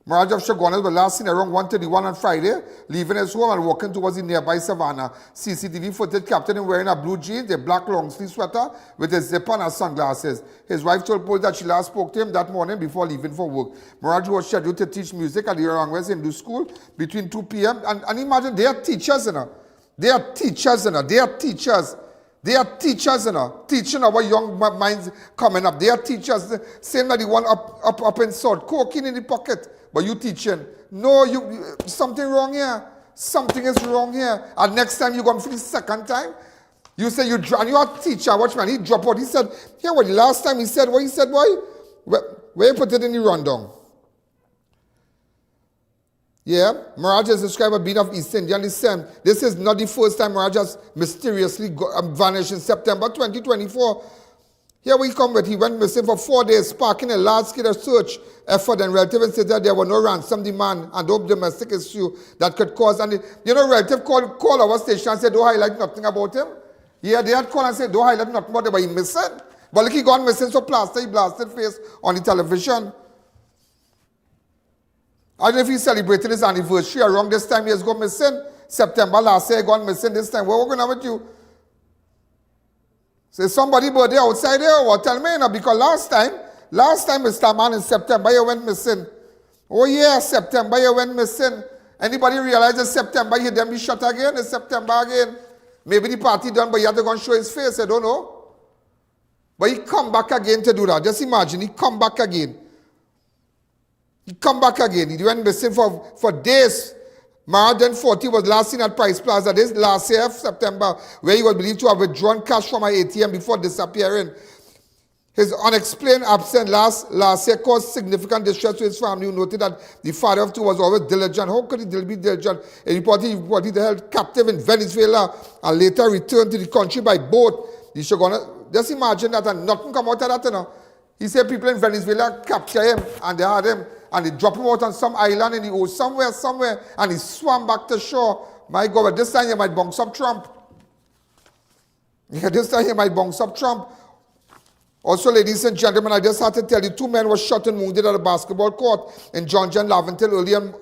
Maharaj of Shogunas was last seen around 1:31 on Friday, leaving his home and walking towards the nearby savannah. CCTV footage captured him wearing a blue jeans, a black long-sleeve sweater with a zipper and sunglasses. His wife told police that she last spoke to him that morning before leaving for work. Maharaj was scheduled to teach music at the Orangwest Hindu School between 2 p.m. And imagine, they are teachers, They are teachers, They are teachers. They are teachers, teaching our young minds coming up. They are teachers, saying that the one up in sword, cocaine in the pocket. But you teaching. No, something wrong here. Something is wrong here. And next time you go for the second time, you say and you're a teacher. Watch man, he dropped out. He said, the last time he said, what he said, boy? Where you put it in the rundown? Yeah, Mariah is described as being of East Indian descent. This is not the first time Mariah has mysteriously vanished in September 2024. Here we come with, he went missing for 4 days, sparking a large-scale search effort, and relatives said that there were no ransom demand and no domestic issue that could cause. And relative called our station and said, don't highlight nothing about him. Yeah, they had called and said, don't highlight nothing about him, but he missing. But look, he gone missing so he blasted face on the television. I don't know if he celebrated his anniversary around this time he has gone missing. September last year he gone missing this time. What are we going to have with you? Say somebody birthday outside here or what? Tell me, because last time Mr. Man in September you went missing. Oh yeah, September you went missing. Anybody realize that September he then be shot again? It's September again. Maybe the party done, but he had to go and show his face. I don't know. But he come back again to do that. Just imagine, he come back again. He come back again. He went missing for days. Mariah 40 was last seen at Price Plaza this last year, September, where he was believed to have withdrawn cash from an ATM before disappearing. His unexplained absence last year caused significant distress to his family, who noted that the father of two was always diligent. How could he be diligent? He reported held captive in Venezuela and later returned to the country by boat. Just imagine that and nothing come out of that. He said people in Venezuela captured him and they had him and they dropped him out on some island in the ocean, somewhere, and he swam back to shore. My God, but this time he might bounce up Trump. Yeah, this time he might bounce up Trump. Also, ladies and gentlemen, I just had to tell you, 2 men were shot and wounded at a basketball court in John Laventille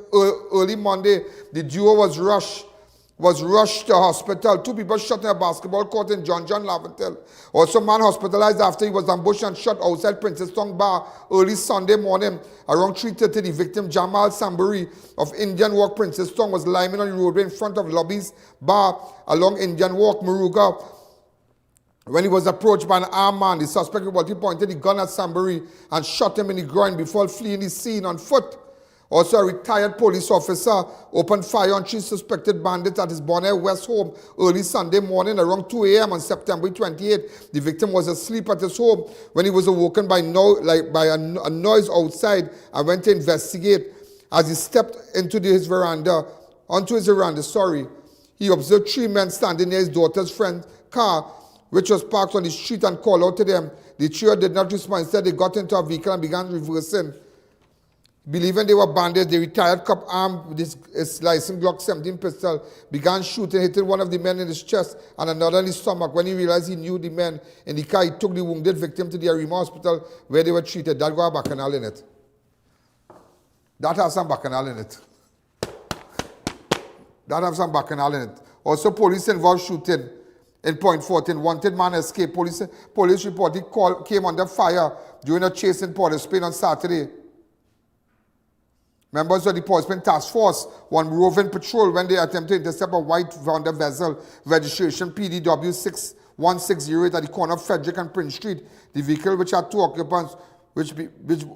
early Monday. The duo was rushed to hospital. 2 people shot in a basketball court in John Laventille. Also, man hospitalized after he was ambushed and shot outside Princess Tong Bar early Sunday morning. Around 3:30, the victim, Jamal Samburi of Indian Walk, Princess Tong, was lying on the roadway in front of Lobby's Bar along Indian Walk, Muruga. When he was approached by an armed man, the suspect reportedly pointed the gun at Samburi and shot him in the groin before fleeing the scene on foot. Also, a retired police officer opened fire on 3 suspected bandits at his Bonaire West home early Sunday morning around 2 a.m. on September 28. The victim was asleep at his home when he was awoken by a noise outside and went to investigate. As he stepped onto his veranda, he observed 3 men standing near his daughter's friend's car, which was parked on the street, and called out to them. The trio did not respond. Instead, they got into a vehicle and began reversing. Believing they were bandits, the retired cop, armed with his licensed Glock 17 pistol, began shooting, hitting one of the men in his chest and another in his stomach. When he realized he knew the men in the car, he took the wounded victim to the Arima hospital where they were treated. That got a bacchanal in it. That has some bacchanal in it. That has some bacchanal in it. Also, police involved shooting in Point 14. Wanted man escaped. Police report he came under fire during a chase in Port of Spain on Saturday. Members of the Port of Spain Task Force were on roving patrol when they attempted to intercept a white Honda vessel, registration PDW 61608 at the corner of Frederick and Prince Street. The vehicle, which had 2 occupants, which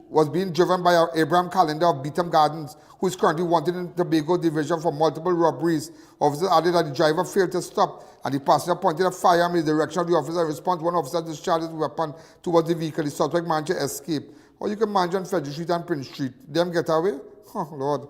was being driven by Abraham Calendar of Beetham Gardens, who is currently wanted in Tobago Division for multiple robberies. Officers added that the driver failed to stop and the passenger pointed a firearm in the direction of the officer. In response, one officer discharged his weapon towards the vehicle. The suspect managed to escape. Or you can manage on Frederick Street and Prince Street. Them get away? Oh, Lord.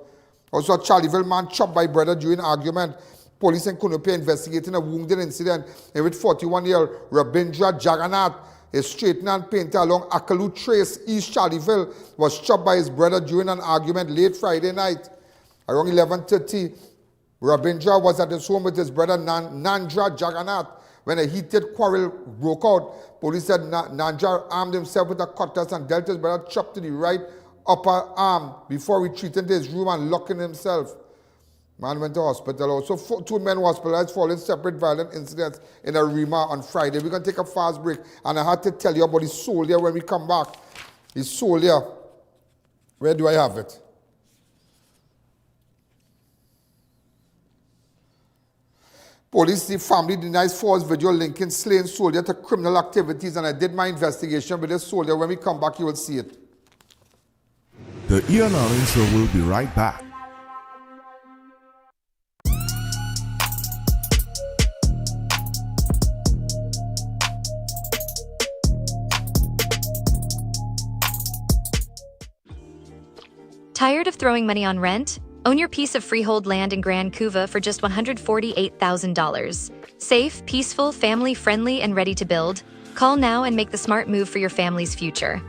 Also, a Charleville man chopped by brother during argument. Police in Kunupe investigating a wounded incident in which 41-year-old Rabindra Jagannath, a straightener and painter along Akalu Trace, East Charleville, was chopped by his brother during an argument late Friday night. Around 11:30, Rabindra was at his home with his brother Nandra Jagannath when a heated quarrel broke out. Police said Nandra armed himself with a cutlass and dealt his brother chop to the right upper arm before retreating to his room and locking himself. Man went to hospital. Also, 2 men were hospitalized following separate violent incidents in Arima on Friday. We're going to take a fast break, and I had to tell you about the soldier when we come back. The soldier, where do I have it? Police, the family denies false video linking slain soldier to criminal activities, and I did my investigation with this soldier. When we come back, you will see it. The I.A.N Show will be right back. Tired of throwing money on rent? Own your piece of freehold land in Grand Couva for just $148,000. Safe, peaceful, family-friendly, and ready to build. Call now and make the smart move for your family's future.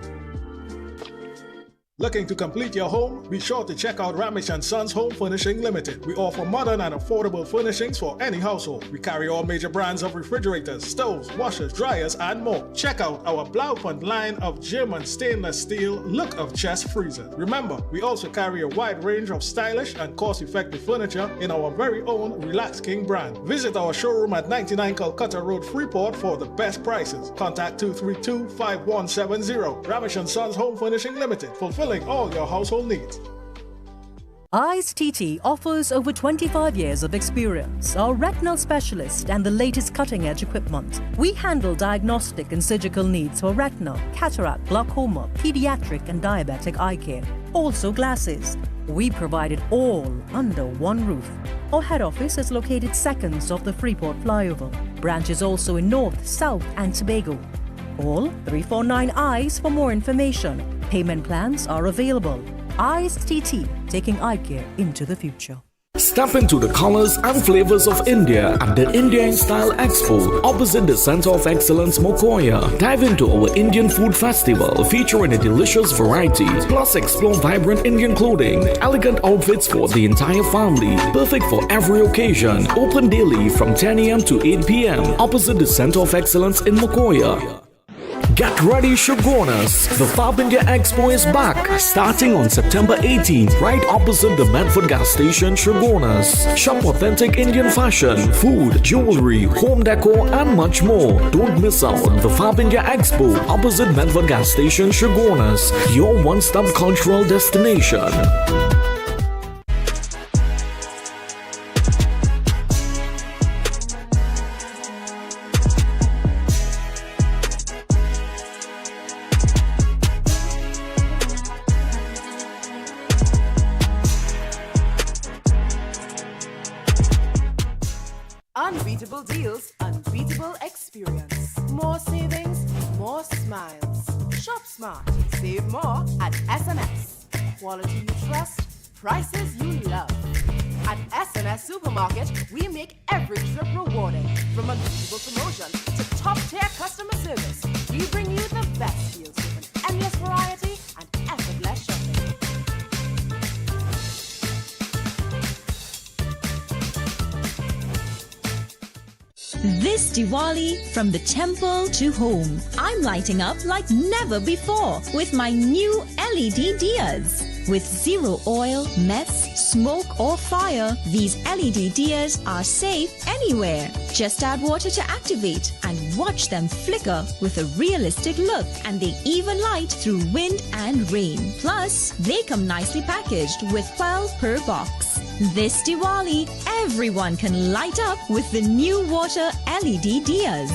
Looking to complete your home? Be sure to check out Ramich & Sons Home Furnishing Limited. We offer modern and affordable furnishings for any household. We carry all major brands of refrigerators, stoves, washers, dryers, and more. Check out our Blaufund line of German stainless steel look of chest freezers. Remember, we also carry a wide range of stylish and cost-effective furniture in our very own Relax King brand. Visit our showroom at 99 Calcutta Road, Freeport for the best prices. Contact 232-5170. Ramich & Sons Home Furnishing Limited. Fulfilling all your household needs. I.A.N offers over 25 years of experience, are retinal specialist and the latest cutting-edge equipment. We handle diagnostic and surgical needs for retinal, cataract, glaucoma, pediatric and diabetic eye care. Also glasses. We provide it all under one roof. Our head office is located seconds off the Freeport flyover. Branches also in North, South and Tobago. Call 349 eyes for more information. Payment plans are available. I.A.N, taking eye care into the future. Step into the colors and flavors of India at the India in Style Expo opposite the Center of Excellence Mokoya. Dive into our Indian Food Festival featuring a delicious variety. Plus explore vibrant Indian clothing, elegant outfits for the entire family, perfect for every occasion. Open daily from 10 a.m. to 8 p.m. opposite the Center of Excellence in Mokoya. Get ready, Shogunas! The Fab India Expo is back, starting on September 18th, right opposite the Medford gas station, Shogunas. Shop authentic Indian fashion, food, jewelry, home decor, and much more. Don't miss out on the Fab India Expo opposite Medford gas station, Shogunas, your one-stop cultural destination. Unbeatable deals, unbeatable experience. More savings, more smiles. Shop smart, save more at SMS. Quality you trust, prices you love. At SMS Supermarket, we make every trip rewarding. From unbeatable promotion to top-tier customer service, we bring you the best deals with an endless variety and effortless shopping. This Diwali, from the temple to home, I'm lighting up like never before with my new LED diyas. With zero oil, mess, smoke or fire, these LED diyas are safe anywhere. Just add water to activate and watch them flicker with a realistic look, and they even light through wind and rain. Plus, they come nicely packaged with 12 per box. This Diwali, everyone can light up with the new water LED diyas.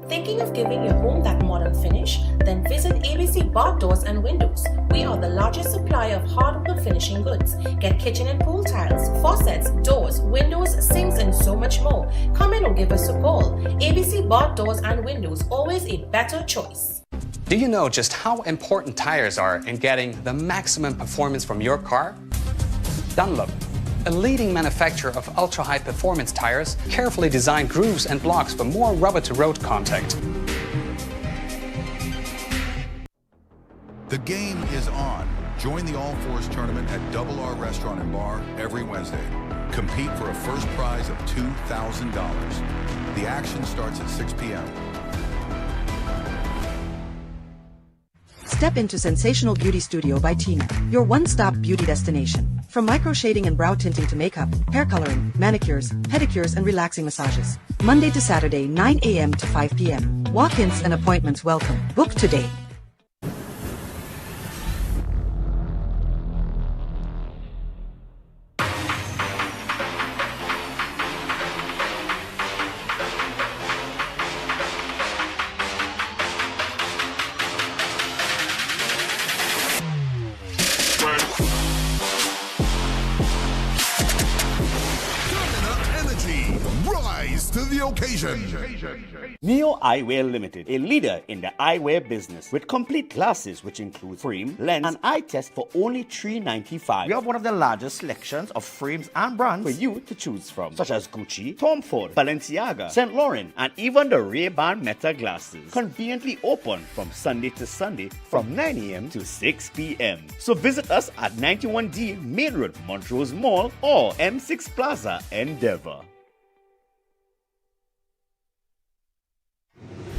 Thinking of giving your home that modern finish? Then visit ABC Bar Doors and Windows. We are the largest supplier of hardwood finishing goods. Get kitchen and pool tiles, faucets, doors, windows, sinks, and so much more. Come in or give us a call. ABC Bar Doors and Windows, always a better choice. Do you know just how important tires are in getting the maximum performance from your car? Dunlop, a leading manufacturer of ultra-high performance tires, carefully designed grooves and blocks for more rubber-to-road contact. The game is on. Join the All Fours tournament at Double R Restaurant and Bar every Wednesday. Compete for a first prize of $2,000. The action starts at 6 p.m. Step into Sensational Beauty Studio by Tina, your one-stop beauty destination. From micro shading and brow tinting to makeup, hair coloring, manicures, pedicures, and relaxing massages. Monday to Saturday, 9 a.m. to 5 p.m. Walk-ins and appointments welcome. Book today. Neo Eyewear Limited, a leader in the eyewear business with complete glasses which include frame, lens, and eye test for only $3.95. We have one of the largest selections of frames and brands for you to choose from, such as Gucci, Tom Ford, Balenciaga, St. Laurent, and even the Ray-Ban Meta glasses. Conveniently open from Sunday to Sunday from 9 a.m. to 6 p.m. So visit us at 91D Main Road, Montrose Mall, or M6 Plaza, Endeavor.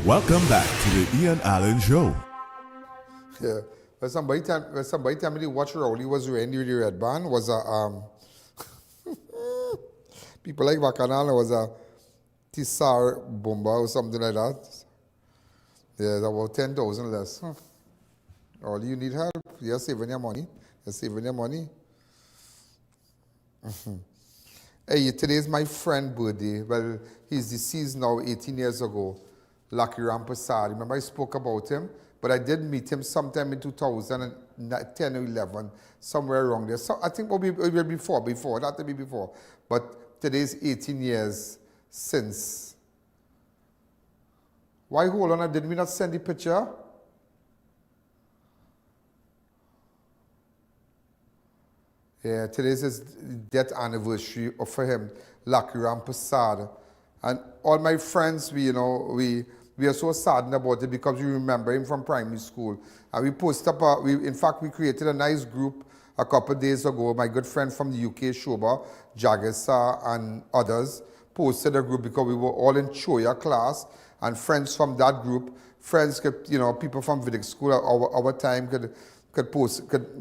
Welcome back to the I.A.N Show. Yeah, when somebody tell me to watch Rowley was wearing the red band was a people like Bacchanal was a Tissar Bomba or something like that. Yeah, about 10,000 less. All you need help, you're saving your money. You're saving your money. Hey, today's my friend's birthday. Well, he's deceased now 18 years ago. Lucky Rampasad. Remember I spoke about him, but I did meet him sometime in 2010 or 11, somewhere around there. So I think it will be before, that will be before. But today's 18 years since. Why hold on, did we not send the picture? Yeah, today's his death anniversary for him, Lucky Rampasad. And all my friends, we are so saddened about it because we remember him from primary school. And we posted up, in fact, we created a nice group a couple of days ago. My good friend from the UK, Shoba, Jagesa, and others posted a group because we were all in Choya class. And friends from that group, friends could, people from Vedic school, our time could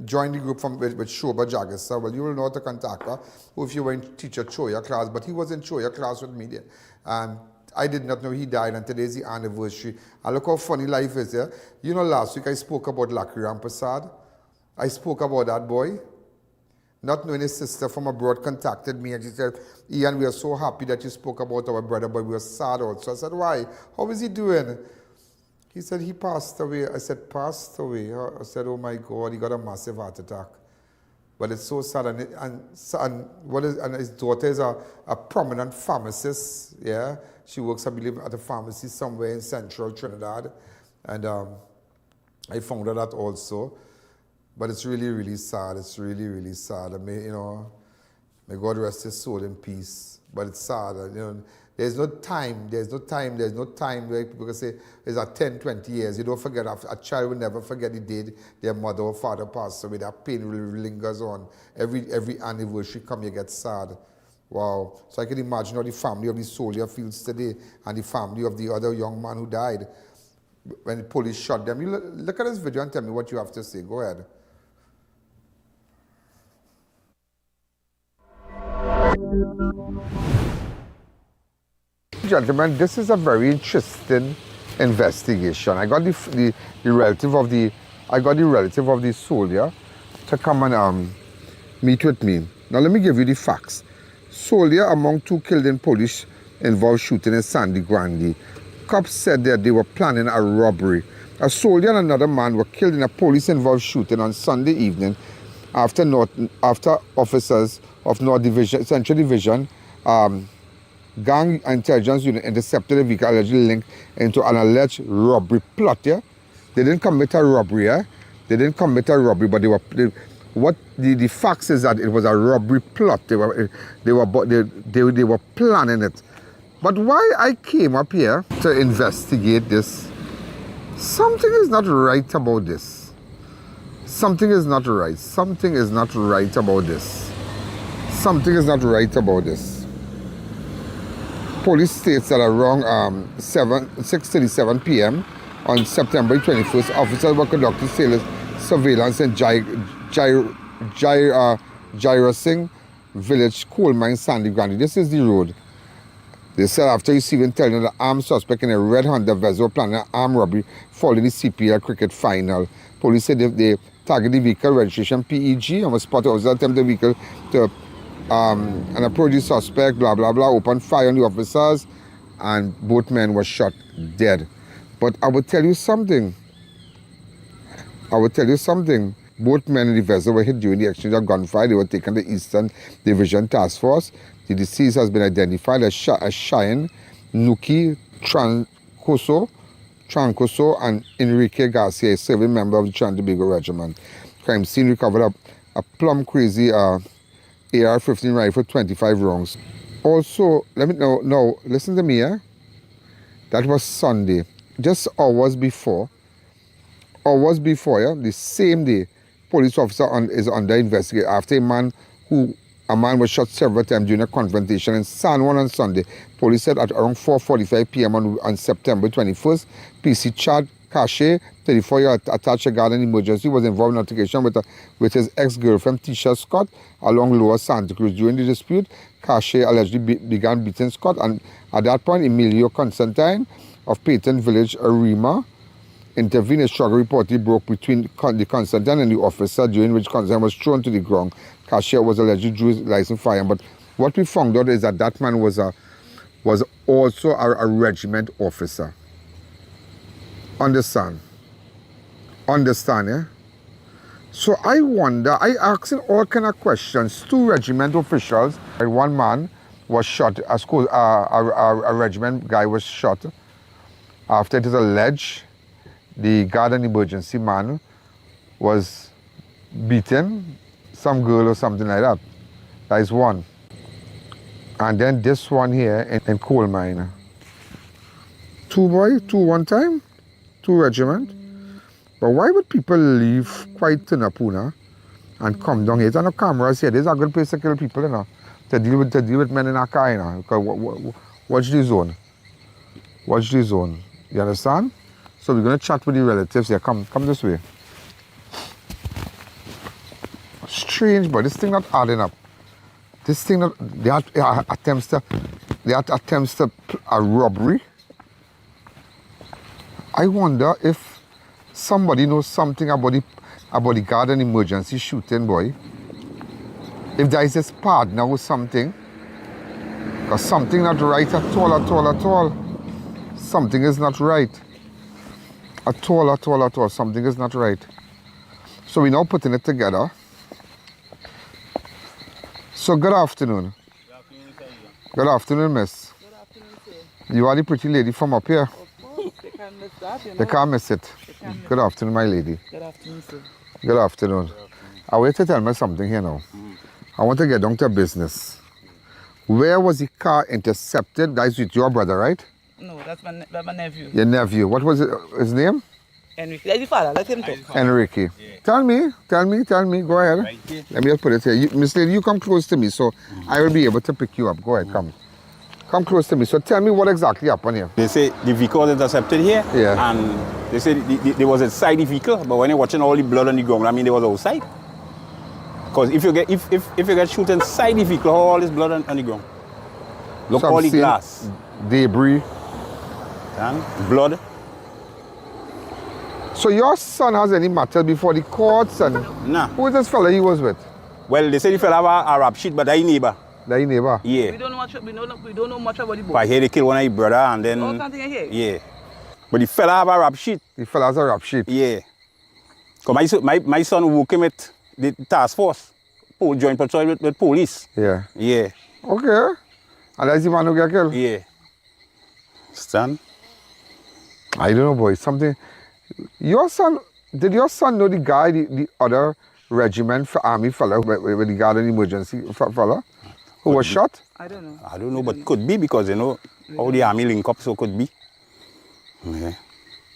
join the group with Shoba Jagesa. Well, you will know how to contact her if you were in teacher Choya class, but he was in Choya class with me there. And I did not know he died, and today's the anniversary. And look how funny life is, yeah? Last week I spoke about Lucky Rampasad. I spoke about that boy. Not knowing his sister from abroad contacted me and she said, Ian, we are so happy that you spoke about our brother, but we are sad also. I said, why? How is he doing? He said, he passed away. I said, passed away? I said, oh my God, he got a massive heart attack. But it's so sad, and his daughter is a prominent pharmacist, yeah? She works, I believe, at a pharmacy somewhere in central Trinidad, and I found out that also. But it's really, really sad. It's really, really sad. I mean, you know, may God rest his soul in peace. But it's sad. You know, there's no time where people can say it's 10, 20 years. You don't forget, a child will never forget the day their mother or father passed away. That pain lingers on. Every anniversary come, you get sad. Wow. So I can imagine how the family of the soldier feels today and the family of the other young man who died when the police shot them. You look at this video and tell me what you have to say. Go ahead. Gentlemen, this is a very interesting investigation. I got the relative of the soldier to come and meet with me. Now let me give you the facts. Soldier among 2 killed in police involved shooting in Sangre Grande. Cops said that they were planning a robbery. A soldier and another man were killed in a police-involved shooting on Sunday evening after officers of North Division, Central Division, gang intelligence unit intercepted a vehicle allegedly linked into an alleged robbery plot. Yeah? They didn't commit a robbery. Yeah? They didn't commit a robbery, but the facts is that it was a robbery plot. They were planning it. But why I came up here to investigate this, something is not right about this. Something is not right. Something is not right about this. Something is not right about this. Police states that around 6:37 p.m. on September 21st, officers were conducting surveillance in Garcia Village coal mine, Sangre Grande. This is the road. They said after receiving intelligence that the armed suspect in a red Honda Vezo planning an armed robbery following the CPL cricket final. Police said they targeted the vehicle registration PEG and was spotted as attempted the vehicle to and approach the suspect, blah, blah, blah, opened fire on the officers, and both men were shot dead. But I will tell you something. Both men in the vessel were hit during the exchange of gunfire. They were taken to the Eastern Division Task Force. The deceased has been identified as Shyien Trancoso and Enrique Garcia, a serving member of the Trinidad Regiment. Crime scene recovered a plum crazy AR-15 rifle, 25 rounds. Also, let me know. Now, listen to me, eh? That was Sunday, just hours before. Yeah, the same day, police officer is under investigation after a man was shot several times during a confrontation in San Juan on Sunday. Police said at around 4:45 p.m. on September 21st, PC Chad Cache, 34-year attached a garden emergency, was involved in altercation with his ex-girlfriend Tisha Scott along Lower Santa Cruz. During the dispute, Cache allegedly began beating Scott, and at that point, Emilio Constantine of Payton Village, Arima, intervened. A struggle reportedly broke between the Constantine and the officer, during which Constantine was thrown to the ground. Cache was allegedly drew his license firearm, but what we found out is that man was also a regiment officer. Understand, yeah? So I wonder, I asking all kind of questions. 2 regiment officials. One man was shot, a regiment guy was shot after it is alleged the garden emergency man was beaten some girl or something like that. That is one. And then this one here in coal mine. 2 one time. 2 regiment. But why would people leave quite Tunapuna and come down here? There's no cameras here. There's a good place to kill people, you know, to deal with men in a car, you know. Because watch the zone. Watch the zone. You understand? So we're going to chat with the relatives here. Come this way. Strange, but this thing not adding up. This thing not, they had attempts to a robbery. I wonder if somebody knows something about the garden emergency shooting, boy. If there is his partner or something. Because something not right at all. Something is not right. At all. Something is not right. So we're now putting it together. So good afternoon. Good afternoon, miss. Good afternoon, sir. You are the pretty lady from up here. Of course, they can't miss that, you know. They can't miss it. Good afternoon, my lady. Good afternoon, sir. Good afternoon. I want you to tell me something here now. I want to get down to business. Where was the car intercepted? That's with your brother, right? No, that's my nephew. Your nephew. What was his name? Enrique. That's the father. Let him talk. Enrique. Yeah. Tell me. Go ahead. Right. Let me just put it here. Miss Lady, you come close to me so I will be able to pick you up. Go ahead, come. Come close to me. So tell me what exactly happened here. They say the vehicle was intercepted here. Yeah. And they say there was inside the vehicle, but when you're watching all the blood on the ground, I mean, they was outside. Because if you get shot inside the vehicle, all this blood on the ground. Look, so all the glass. Debris. And blood. So your son has any matter before the courts and... Nah. Who is this fella he was with? Well, they say the fella have a rap sheet, but that's neighbor. That's neighbor? Yeah. We don't know much about the boy. I hear they kill one of his brother and then... Oh, can't think I hear. Yeah. But the fella have a rap sheet. The fella has a rap sheet? Yeah. Because my son working with the task force. Joint patrol with police. Yeah. Yeah. Okay. And that's the man who got killed? Yeah. Stand? I don't know, boy. Something... Your son, did your son know the guy, the other regiment for army fella, with the guard and emergency fella, who was shot? I don't know. I don't know, but could be because, you know, how the army link up, so could be. Yeah.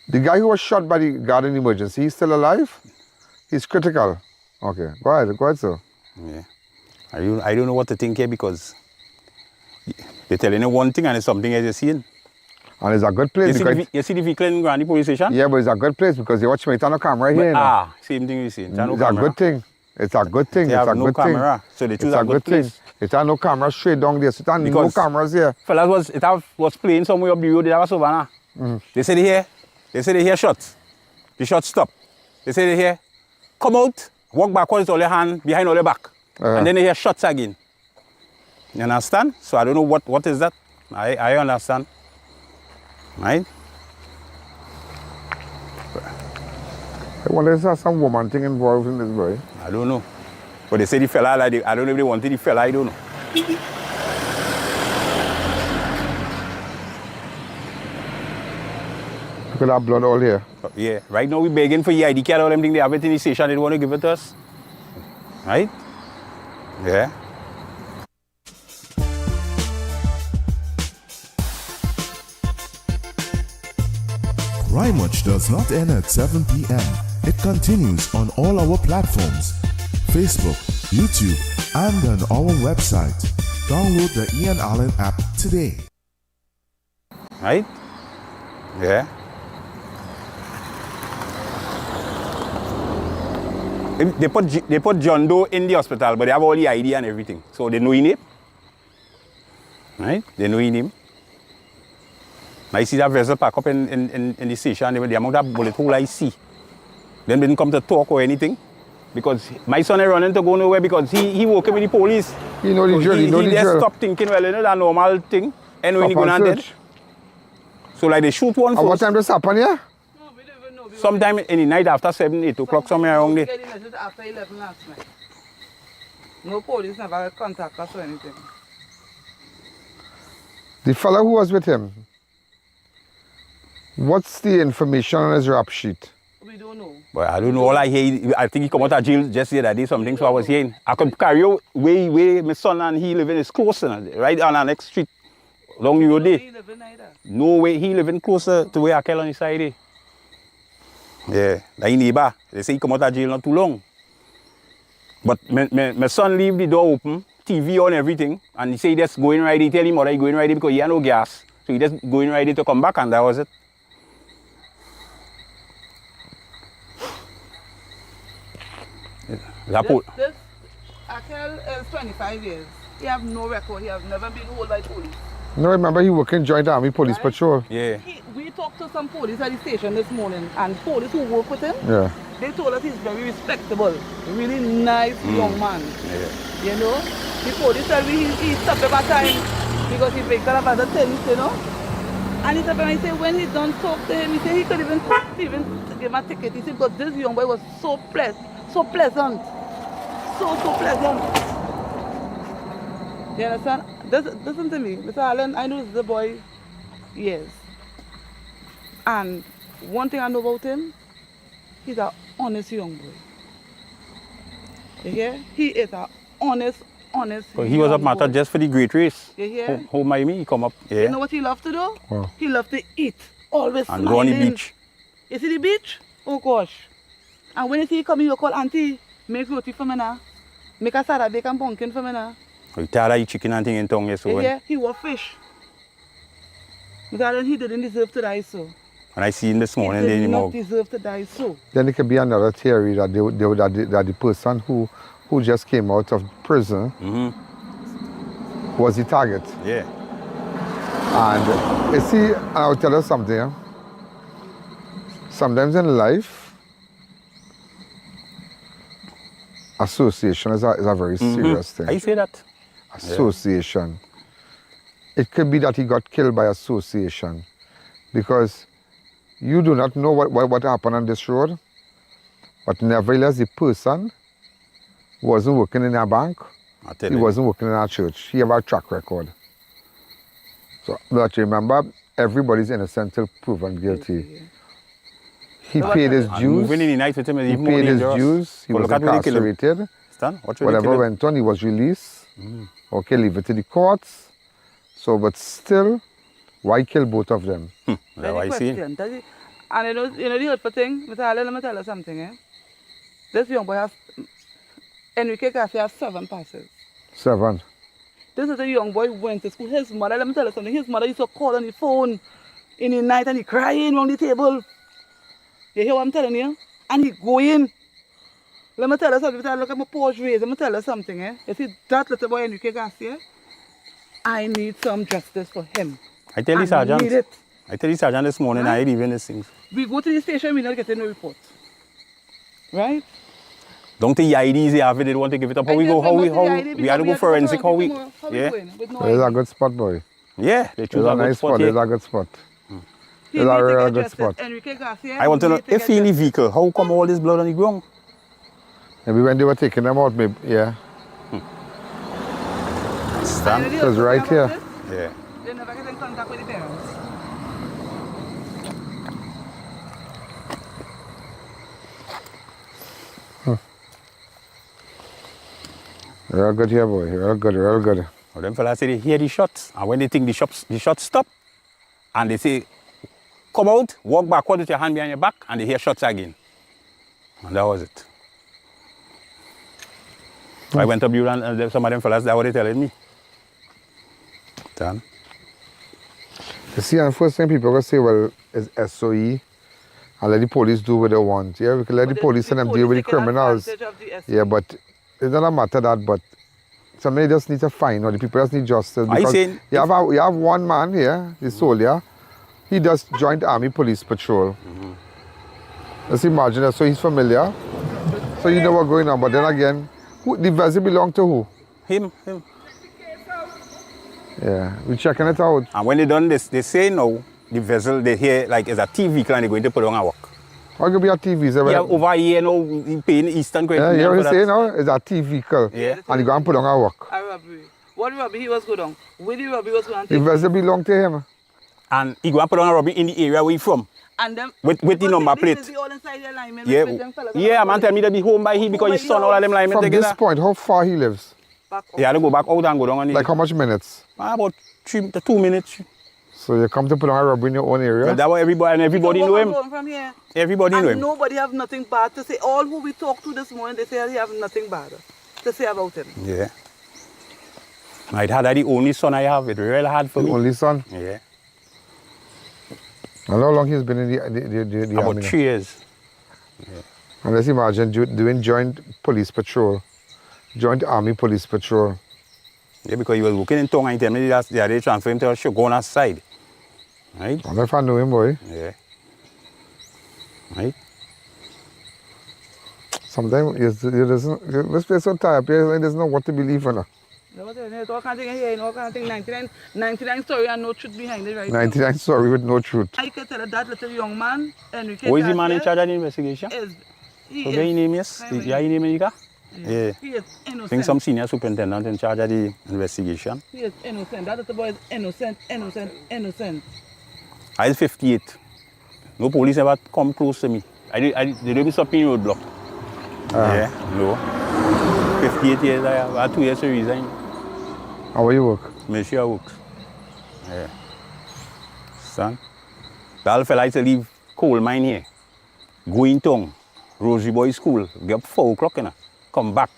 The guy who was shot by the guard and emergency, he's still alive? He's critical. Okay, go ahead, sir. Yeah. I don't know what to think here because they're telling you one thing and it's something else you're seeing. And it's a good place. You see the vehicle in Grande police station? Yeah, but it's a good place because you watch me, it's on a camera here. Same thing you see. It's a good thing. It's a good thing. They have no camera, so they choose a good place. It's no camera straight down there, so it's no cameras here. Fellas was playing somewhere up the road, they have a savannah. They say they hear shots. The shots stop. They say they hear, come out, walk backwards all your hand, behind all your back. And then they hear shots again. You understand? So I don't know what is that. I understand. Right? I wonder if there's some woman thing involved in this, boy. I don't know. But they say the fella, I don't know if they wanted the fella, I don't know. Look at that blood all here. Yeah, right now we're begging for the ID card, all them things, they have it in the station, they don't want to give it to us. Right? Yeah. Crime Watch does not end at 7 p.m. It continues on all our platforms, Facebook, YouTube, and on our website. Download the I.A.N app today. Right? Yeah. They put John Doe in the hospital, but they have all the ID and everything. So they know his name. Right? They know his name. I see that vessel pack up in the station, the amount of bullet hole I see. Then they didn't come to talk or anything. Because my son is running to go nowhere because he working with the police. He know the drill, he know the drill. He just stop thinking, well, you know, that normal thing. And when he go down dead. So like they shoot one first. And what time does this happen here? Sometime in the night after 7, 8 o'clock, somewhere around there. After 11 last night. No police never contact us or anything. The fellow who was with him, what's the information on his rap sheet? We don't know. But I don't know. All I hear, I think he come out of jail just yesterday, something, so I was hearing. I could carry out where my son and he living is closer, right on the next street, along the road there. No way, he living closer to where I kill on the side there. Yeah, that's neighbor. They say he come out of jail not too long. But my son leave the door open, TV on everything, and he say he just going right there. Tell him mother he going right there because he had no gas. So he just going right there to come back, and that was it. This Akel is 25 years. He have no record. He has never been held by police. No, remember he working joint army police patrol. Yeah. We talked to some police at the station this morning, and police who work with him, they told us he's very respectable, really nice young man. Yeah. You know, the police said he stopped him at time because he picked up other things, you know. And he said when he done talk to him, he said he could even give him a ticket. He said because this young boy was so pleasant, so pleasant. You understand? Listen to me, Mr. Allen, I know the boy, yes. And one thing I know about him, he's an honest young boy. You hear? He is an honest But he was up matter just for the great race. You hear? How Miami he come up, yeah. You know what he loved to do? Wow. He loved to eat. Always And smiling. go on the beach. You see the beach? Oh gosh. And when you see he come, you call auntie, make roti for me now. Make a salad, bacon pumpkin for me now. You tell her chicken and thing in tongue, yes. You hear? He was fish. Because he didn't deserve to die so. And I see him this morning, He then did he not mug. deserve to die so. Then it could be another theory that that the person who just came out of prison was the target. Yeah. And you see, I'll tell you something. Yeah? Sometimes in life, association is a very serious thing. I say that. Association. It could be that he got killed by association because you do not know what happened on this road, but nevertheless the person wasn't working in a bank, he wasn't working in a church. He have a track record. So, but remember, everybody's innocent till proven guilty. He paid his dues. Moving in the night with him is He even more paid his dangerous. dues. He But was look at where they kill him. incarcerated. Stan, watch where they kill Whatever him. went on, he was released. Okay, leave it to the courts. So, but still, why kill both of them? That's what I see. And you know the other thing, Mr. Allen, let me tell you something. Eh? This young boy has, Enrique Garcia has 7 passes. 7. This is a young boy who went to school. His mother, let me tell you something, his mother used to call on the phone in the night and he crying around the table. You hear what I'm telling you? And he going. Let me tell you something, look at my Porsche race, let me tell you something. Eh? You see that little boy Enrique Garcia? I need some justice for him. I tell you, I Sergeant. need it. I tell you, Sergeant, this morning, I even these things. We go to the station, we not getting no report. Right? Don't think the IDs they have it, they don't want to give it up. How we go, we had to go forensic, how we, yeah. It's a good spot, boy. Yeah, they choose a nice spot. It's a good spot. It's a real good spot. I want to know, if he in the vehicle, how come all this blood on the ground? Maybe when they were taking them out, maybe, yeah. Stand. It was right here. Yeah. They never get in contact with the parents. Real good here, boy. Real good, real good. Well, them fellas say they hear the shots, and when they think the shots stop, and they say, come out, walk backward with your hand behind your back, and they hear shots again. And that was it. I went up, and some of them fellas, that's what they telling me. Done. You see, and first thing people will say, well, it's SOE, and let the police do what they want. Yeah, we can let the police and them deal with the criminals. Yeah, but it doesn't matter that, but somebody just need to find, or the people just need justice. Because you have one man here, the soldier, he does joint army police patrol. Just imagine that, so he's familiar, so you know what's going on, but then again, the vessel belong to who? Him. Yeah, we're checking it out. And when they done this, they say no, the vessel, they hear like it's a TV vehicle and they're going to put on a work. How could be a TV? Yeah, over here now, he paying Eastern Credit. Yeah, you know what I'm saying now? It's a TV vehicle. Yeah. And you go and put on a work. A robbery. What robbery he was going on? Where the robbery was going The vessel belong to him. And he go and put on a robbery in the area where he from. And them, with the number plate. Yeah, man tell me to be home by he because his son all of them linemen From together. this point, how far he lives? He had to go back out and go down on the... Like how much minutes? About 2 minutes. So you come to put on a robbery in your own area? Well, that was everybody know him. From here. Everybody know him. Nobody have nothing bad to say. All who we talked to this morning, they say they have nothing bad to say about him. Yeah. I'd had the only son I have. It's really hard for me. The only son? Yeah. And how long he's been in the About army? 3 years. Yeah. And let's imagine doing joint police patrol, joint army police patrol. Yeah, because he was working in Tonga and tell me that they transfer him to a Shogun's side. Right? I don't know if I know him, boy. Yeah. Right? Sometimes this place so tired, he doesn't know what to believe in. All kind of thing here, all kind of thing, 99 story and no truth behind it right 99 story with no truth. I can tell you that little young man, Enrique Who is the man in charge of the investigation? His name is? Your name is? Yeah. He is I innocent. think some senior superintendent in charge of the investigation. He is innocent. That little boy is innocent, innocent, innocent. I was 58. No police ever come close to me. They didn't stop me in roadblock. Yeah, no. 58 years, I had 2 years to resign. How where you work? Military works. Yeah. Son. The old fella used to leave coal mine here. Go in town, Rosary Boys School, get up 4 o'clock, you know, come back,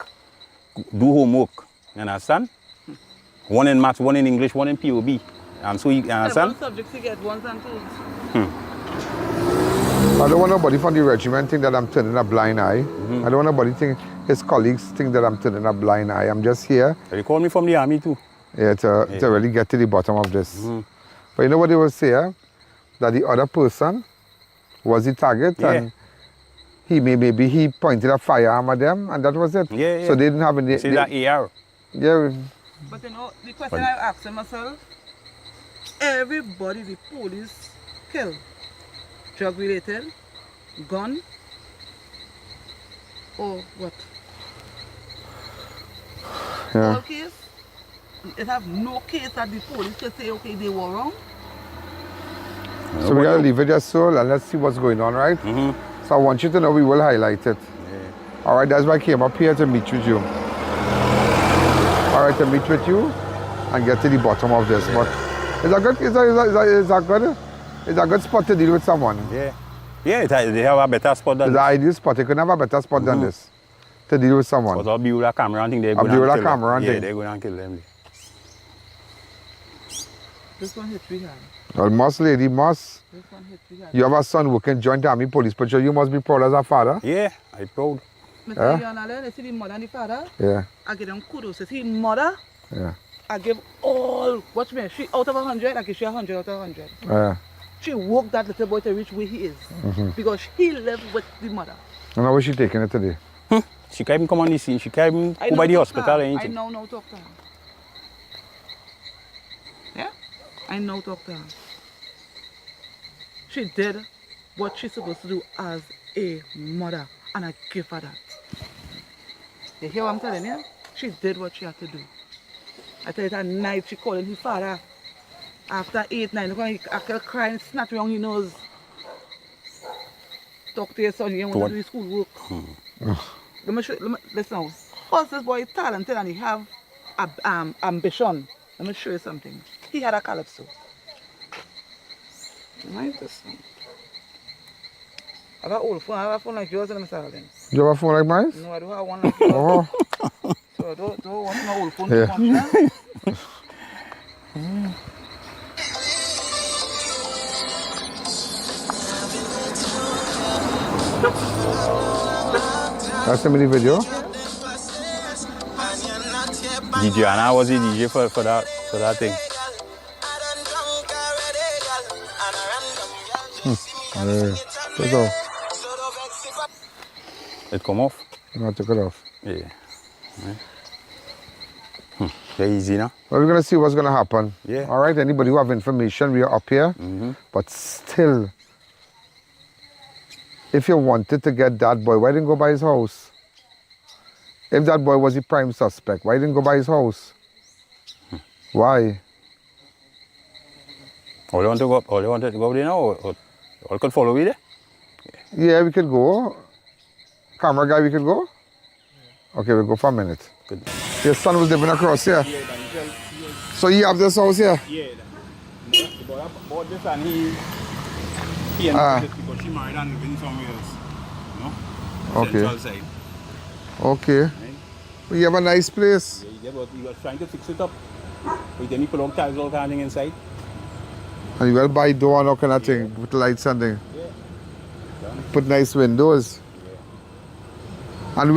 do homework. You understand? One in maths, one in English, one in POB. And so you understand? One subject to get ones and twos. I don't want nobody from the regiment think that I'm turning a blind eye. I don't want nobody think, his colleagues think that I'm turning a blind eye. I'm just here. They call me from the army too. Yeah, to really get to the bottom of this. But you know what they will say? That the other person was the target and maybe he pointed a firearm at them and that was it. Yeah. So they didn't have any... See that AR? Yeah. But you know, the question I'm asking myself, everybody the police kill. Drug related, gun, or what? Yeah. All case, it have no case that the police can say, okay, they were wrong. So we gotta leave it just so and let's see what's going on, right? So I want you to know we will highlight it. All right, that's why I came up here to meet with you. All right, to meet with you and get to the bottom of this. But it's a good spot to deal with someone. Yeah, they have a better spot than this. It's an ideal spot. You couldn't have a better spot than this to deal with someone. But I'll be with a camera and think they're going to kill them. Yeah, they're going to kill them. This one hit 3 hands. Well, must, lady, must. This one hit 3 hands. You have a son working joint army police patrol. You must be proud as a father. Yeah, I'm proud. Mr. Ianalleyne, see the mother and the father? Yeah. I give them kudos. See the mother? Yeah. I give all, watch me, she out of 100, I give she 100 out of 100. Yeah. She worked that little boy to reach where he is. Because he lived with the mother. And how is she taking it today? She can't even come on the scene. She can't even go by the hospital or anything. I know talk to her. Yeah? I know talk to her. She did what she's supposed to do as a mother. And I give her that. You hear what I'm telling you? She did what she had to do. I tell you that night she called his father. After 8, 9 o'clock, he started crying, snatch around his nose. Talk to your son, you want to do his school work. Let me show you, listen now. First, this boy is talented and he have ambition. Let me show you something. He had a calypso. Right, this one. I have an old phone. I have a phone like yours, Mr. Allen. You have a phone like mine? No, I don't have one like yours. So I don't want my old phone too much, yeah? That's the mini video. Guyana was the DJ for that thing. It come off? No, I took it off. Yeah. Very easy now. Well, we're going to see what's going to happen. Yeah. All right, anybody who have information, we are up here. But still, if you wanted to get that boy, why didn't you go by his house? If that boy was the prime suspect, why didn't you go by his house? Why? All you wanted to go there now? Or could follow me there? Yeah, we could go. Camera guy, we could go? Okay, we'll go for a minute. Good. Your son was living across here? So you have this house here? Yeah. The boy bought this and he and because she married and living somewhere else. You know? Okay. Central side. Okay. Right. Well, you have a nice place. Yeah, but he was trying to fix it up. But then he put on tiles all kind of thing inside. And you will buy door and all kind of thing with lights and thing. Yeah. Put nice windows. Yeah. And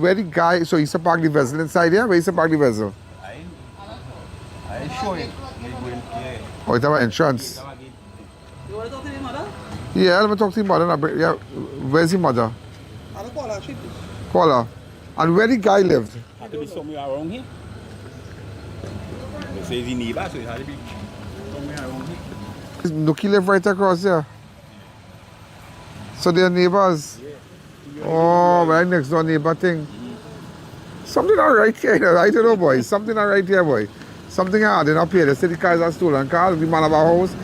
where the guy, so he used to park the vessel inside here? Where he used to park the vessel? I show him. Yeah. Oh, you have an entrance? You want to talk to your mother? Yeah, let me talk to your mother. Yeah. Where's your mother? I'll call her. Call her. And where the guy lived? Had to be somewhere around here. They say he's neighbor, so it had to be somewhere around here. Nookie live right across here. So they're neighbors? Yeah. Oh, right next door neighbor thing. Something all right here, you know. I don't know, boy. Something all right here, boy. Something hard up here. They say the cars are stolen cars. The man of our house,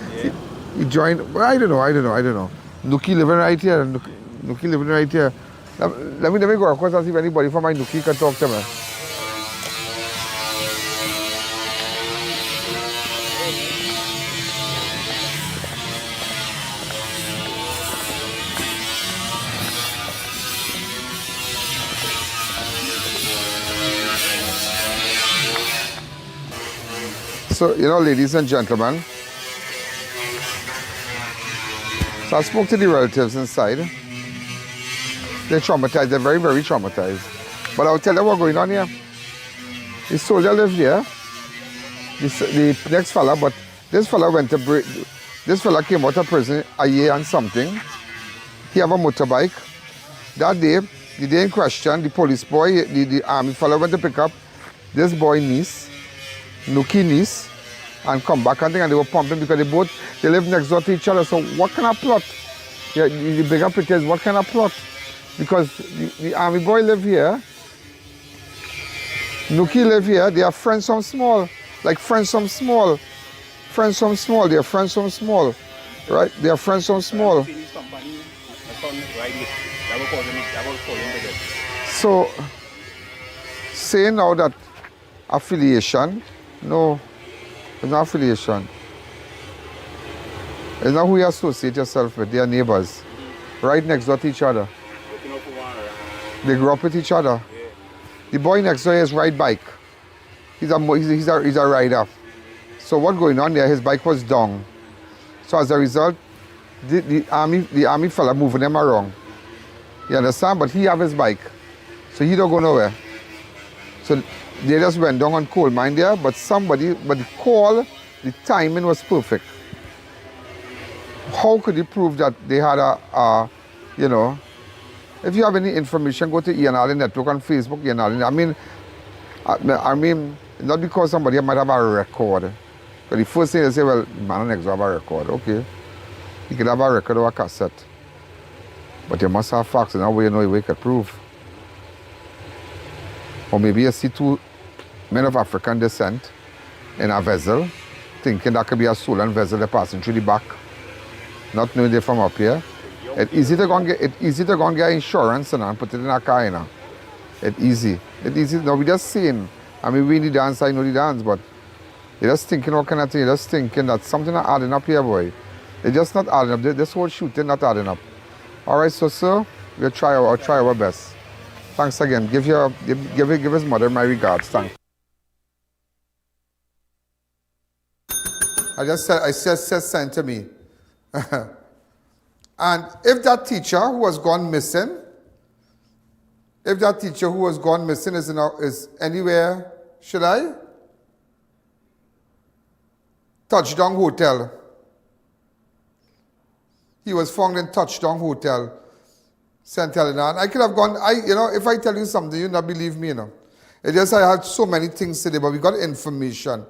he joined. Well, I don't know. Nuki living right here. Nuki living right here. Let me go across and see if anybody from my Nuki can talk to me. So, you know, ladies and gentlemen, so I spoke to the relatives inside. They're traumatized. They're very, very traumatized. But I'll tell them what's going on here. The soldier lived here, the next fella, but this fella went to this fella came out of prison a year and something. He have a motorbike. That day, the day in question, the police boy, the army fella went to pick up this boy niece, Nuki niece, and come back and they were pumping because they live next door to each other. So what kind of plot? Yeah, the bigger picture is what kind of plot? Because the army boy live here, Nuki live here, they are friends from small, like friends from small, they are friends from small, right? They are friends from small. So, saying now that affiliation, no, it's not affiliation. It's not who you associate yourself with, they are neighbors, right next door to each other. They grew up with each other. The boy next door has ride bike. He's a rider. So what's going on there? His bike was down. So as a result, the army fella moving them around. You understand? But he have his bike. So he don't go nowhere. So they just went down on coal mine there, but the call, the timing was perfect. How could you prove that they had you know, if you have any information, go to I.A.N Network on Facebook, I.A.N. I mean, not because somebody might have a record. But the first thing they say, well, man next door have a record. Okay. You can have a record or a cassette. But you must have facts in a way you know you can prove. Or maybe you see two men of African descent in a vessel, thinking that could be a stolen vessel they're passing through the back, not knowing they're from up here. It's easy to go and get insurance and put it in a car, you know. It's easy. Now we just saying, I mean, we need the dance, I know the dance, but you're just thinking what kind of thing, you're just thinking that something not adding up here, boy. It's just not adding up. This whole shooting not adding up. All right, so sir, we'll try our best. Thanks again. Give his mother my regards. Thanks. I said sent to me. And if that teacher who has gone missing, is anywhere, should I? Touchdown Hotel. He was found in Touchdown Hotel, St. Helena. And I could have gone, if I tell you something, you'll not believe me, you know. It's just I had so many things today, but we got information.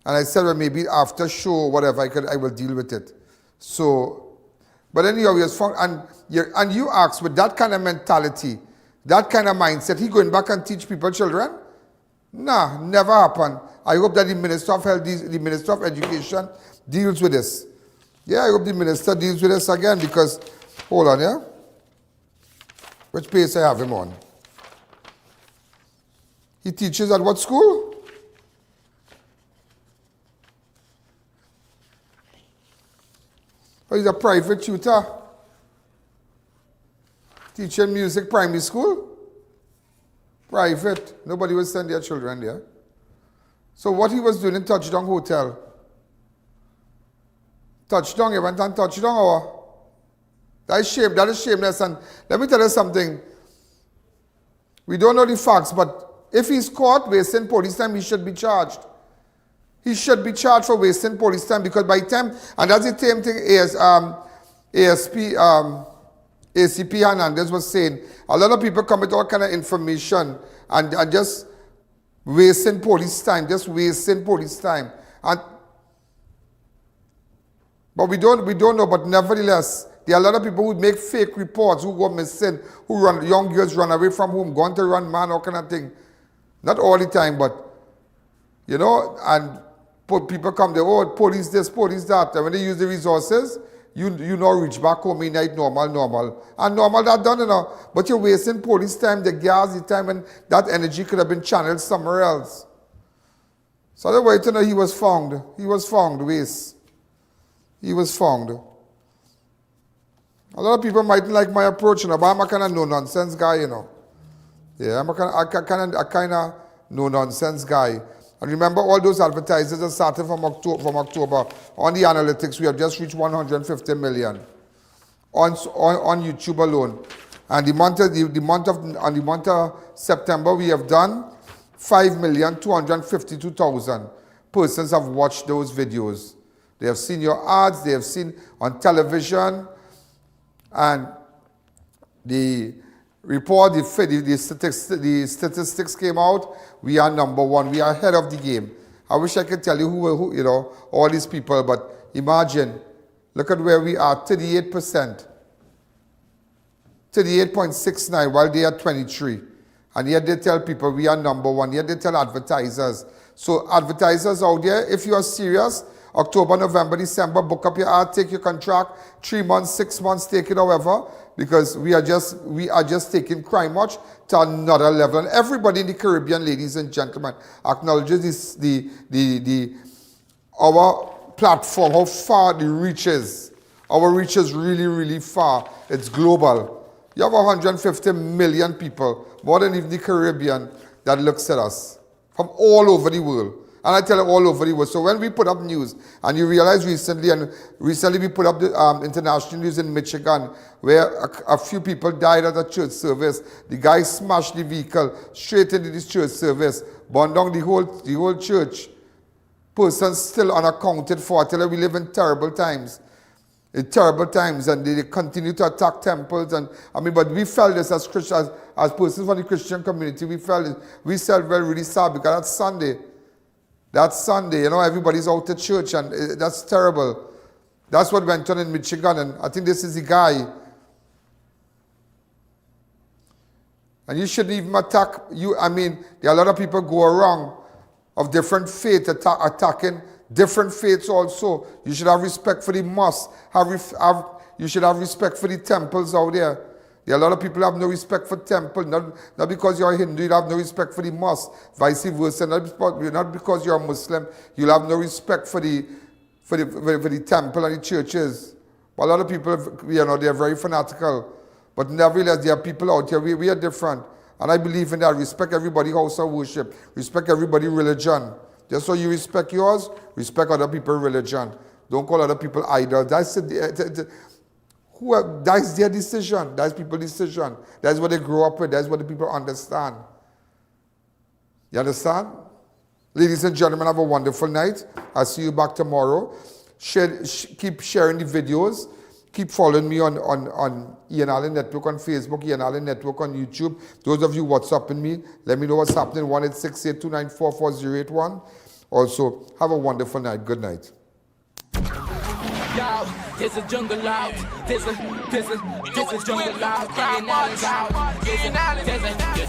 And I said, well, maybe after show or whatever, I will deal with it. So, but anyhow, he was found, and you asked, with that kind of mentality, that kind of mindset, he going back and teach people, children? Nah, never happen. I hope that the Minister of Health, the Minister of Education deals with this. Yeah, I hope the Minister deals with this again because, hold on, yeah? Which page I have him on? He teaches at what school? Oh, he's a private tutor. Teaching music, primary school? Private. Nobody will send their children there. So what he was doing in Touchdown Hotel? Touchdown, he went on Touchdown or? That is shameless. And let me tell you something. We don't know the facts, but if he's caught wasting police time, he should be charged. He should be charged for wasting police time because by time, and that's the same thing as ACP Hernandez was saying, a lot of people come with all kind of information and just wasting police time, but we don't know, but nevertheless, there are a lot of people who make fake reports, who go missing, young girls run away from home, going to run man, all kind of thing. Not all the time, but, you know, and people come there, oh, police this, police that. And when they use the resources, you know, reach back home in night, normal. And normal that done, you know. But you're wasting police time, the gas, the time, and that energy could have been channeled somewhere else. So the way to know he was found. He was found, waste. He was found. A lot of people mightn't like my approach, you know, but I'm a kind of no-nonsense guy, you know. Yeah, I'm a kind of no-nonsense guy. And remember, all those advertisers that started from October. On the analytics, we have just reached 150 million on YouTube alone. And the month of September, we have done 5,252,000 persons have watched those videos. They have seen your ads, they have seen on television, and the report, the statistics came out. We are number one. We are ahead of the game. I wish I could tell you who you know, all these people, but imagine, look at where we are, 38%. 38.69 while they are 23. And yet they tell people we are number one. Yet they tell advertisers. So advertisers out there, if you are serious, October, November, December, book up your ad, take your contract, 3 months, 6 months, take it however, because we are just taking Crime Watch to another level. And everybody in the Caribbean, ladies and gentlemen, acknowledges our platform, how far the reach is. Our reach is really, really far. It's global. You have 150 million people, more than even the Caribbean, that looks at us from all over the world. And I tell you, all over the world. So when we put up news, and you realize recently we put up the international news in Michigan, where a few people died at a church service. The guy smashed the vehicle straight into this church service, burned down the whole church. Persons still unaccounted for. I tell you, we live in terrible times. In terrible times, and they continue to attack temples. And I mean, but we felt this as Christians, as persons from the Christian community. We felt it. We felt really sad because that's Sunday. That's Sunday, you know, everybody's out at church, and that's terrible. That's what went on in Michigan, and I think this is the guy. And you shouldn't even attack you. I mean, there are a lot of people go around of different faith attacking different faiths also. You should have respect for the mosque. You should have respect for the temples out there. There are a lot of people who have no respect for temple. Not because you're a Hindu, you have no respect for the mosque. Vice versa. Not because you're a Muslim, you'll have no respect for the temple and the churches. But a lot of people, you know, they're very fanatical. But nevertheless, there are people out here. We are different. And I believe in that. Respect everybody's house of worship. Respect everybody's religion. Just so you respect yours, respect other people's religion. Don't call other people idols. That's their decision. That's people's decision. That's what they grow up with. That's what the people understand. You understand? Ladies and gentlemen, have a wonderful night. I'll see you back tomorrow. Keep sharing the videos. Keep following me on I.A.N Network on Facebook, I.A.N Network on YouTube. Those of you WhatsApping me, let me know what's happening. 1-868-294-4081. Also, have a wonderful night. Good night. Yo, there's a jungle out. There's a jungle out. There's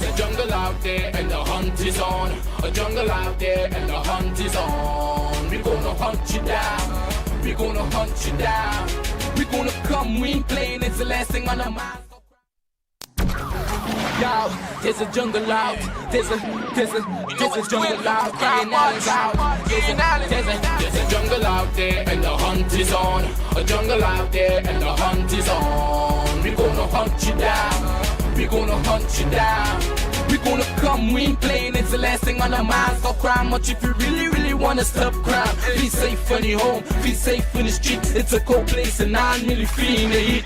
a jungle out there, and the hunt is on. A jungle out there, and the hunt is on. We're gonna hunt you down. We're gonna hunt you down. We're gonna come, we ain't playing, it's the last thing on our mind. Yo, there's a jungle out. There's a jungle out. There's a jungle out there, and the hunt is on. A jungle out there, and the hunt is on. We're gonna hunt you down. We're gonna hunt you down. We're gonna come, we ain't playing, it's the last thing on our minds. Stop crime much if you really wanna stop crime. Be safe in your home, be safe in the streets. It's a cold place and I'm really feeling the heat.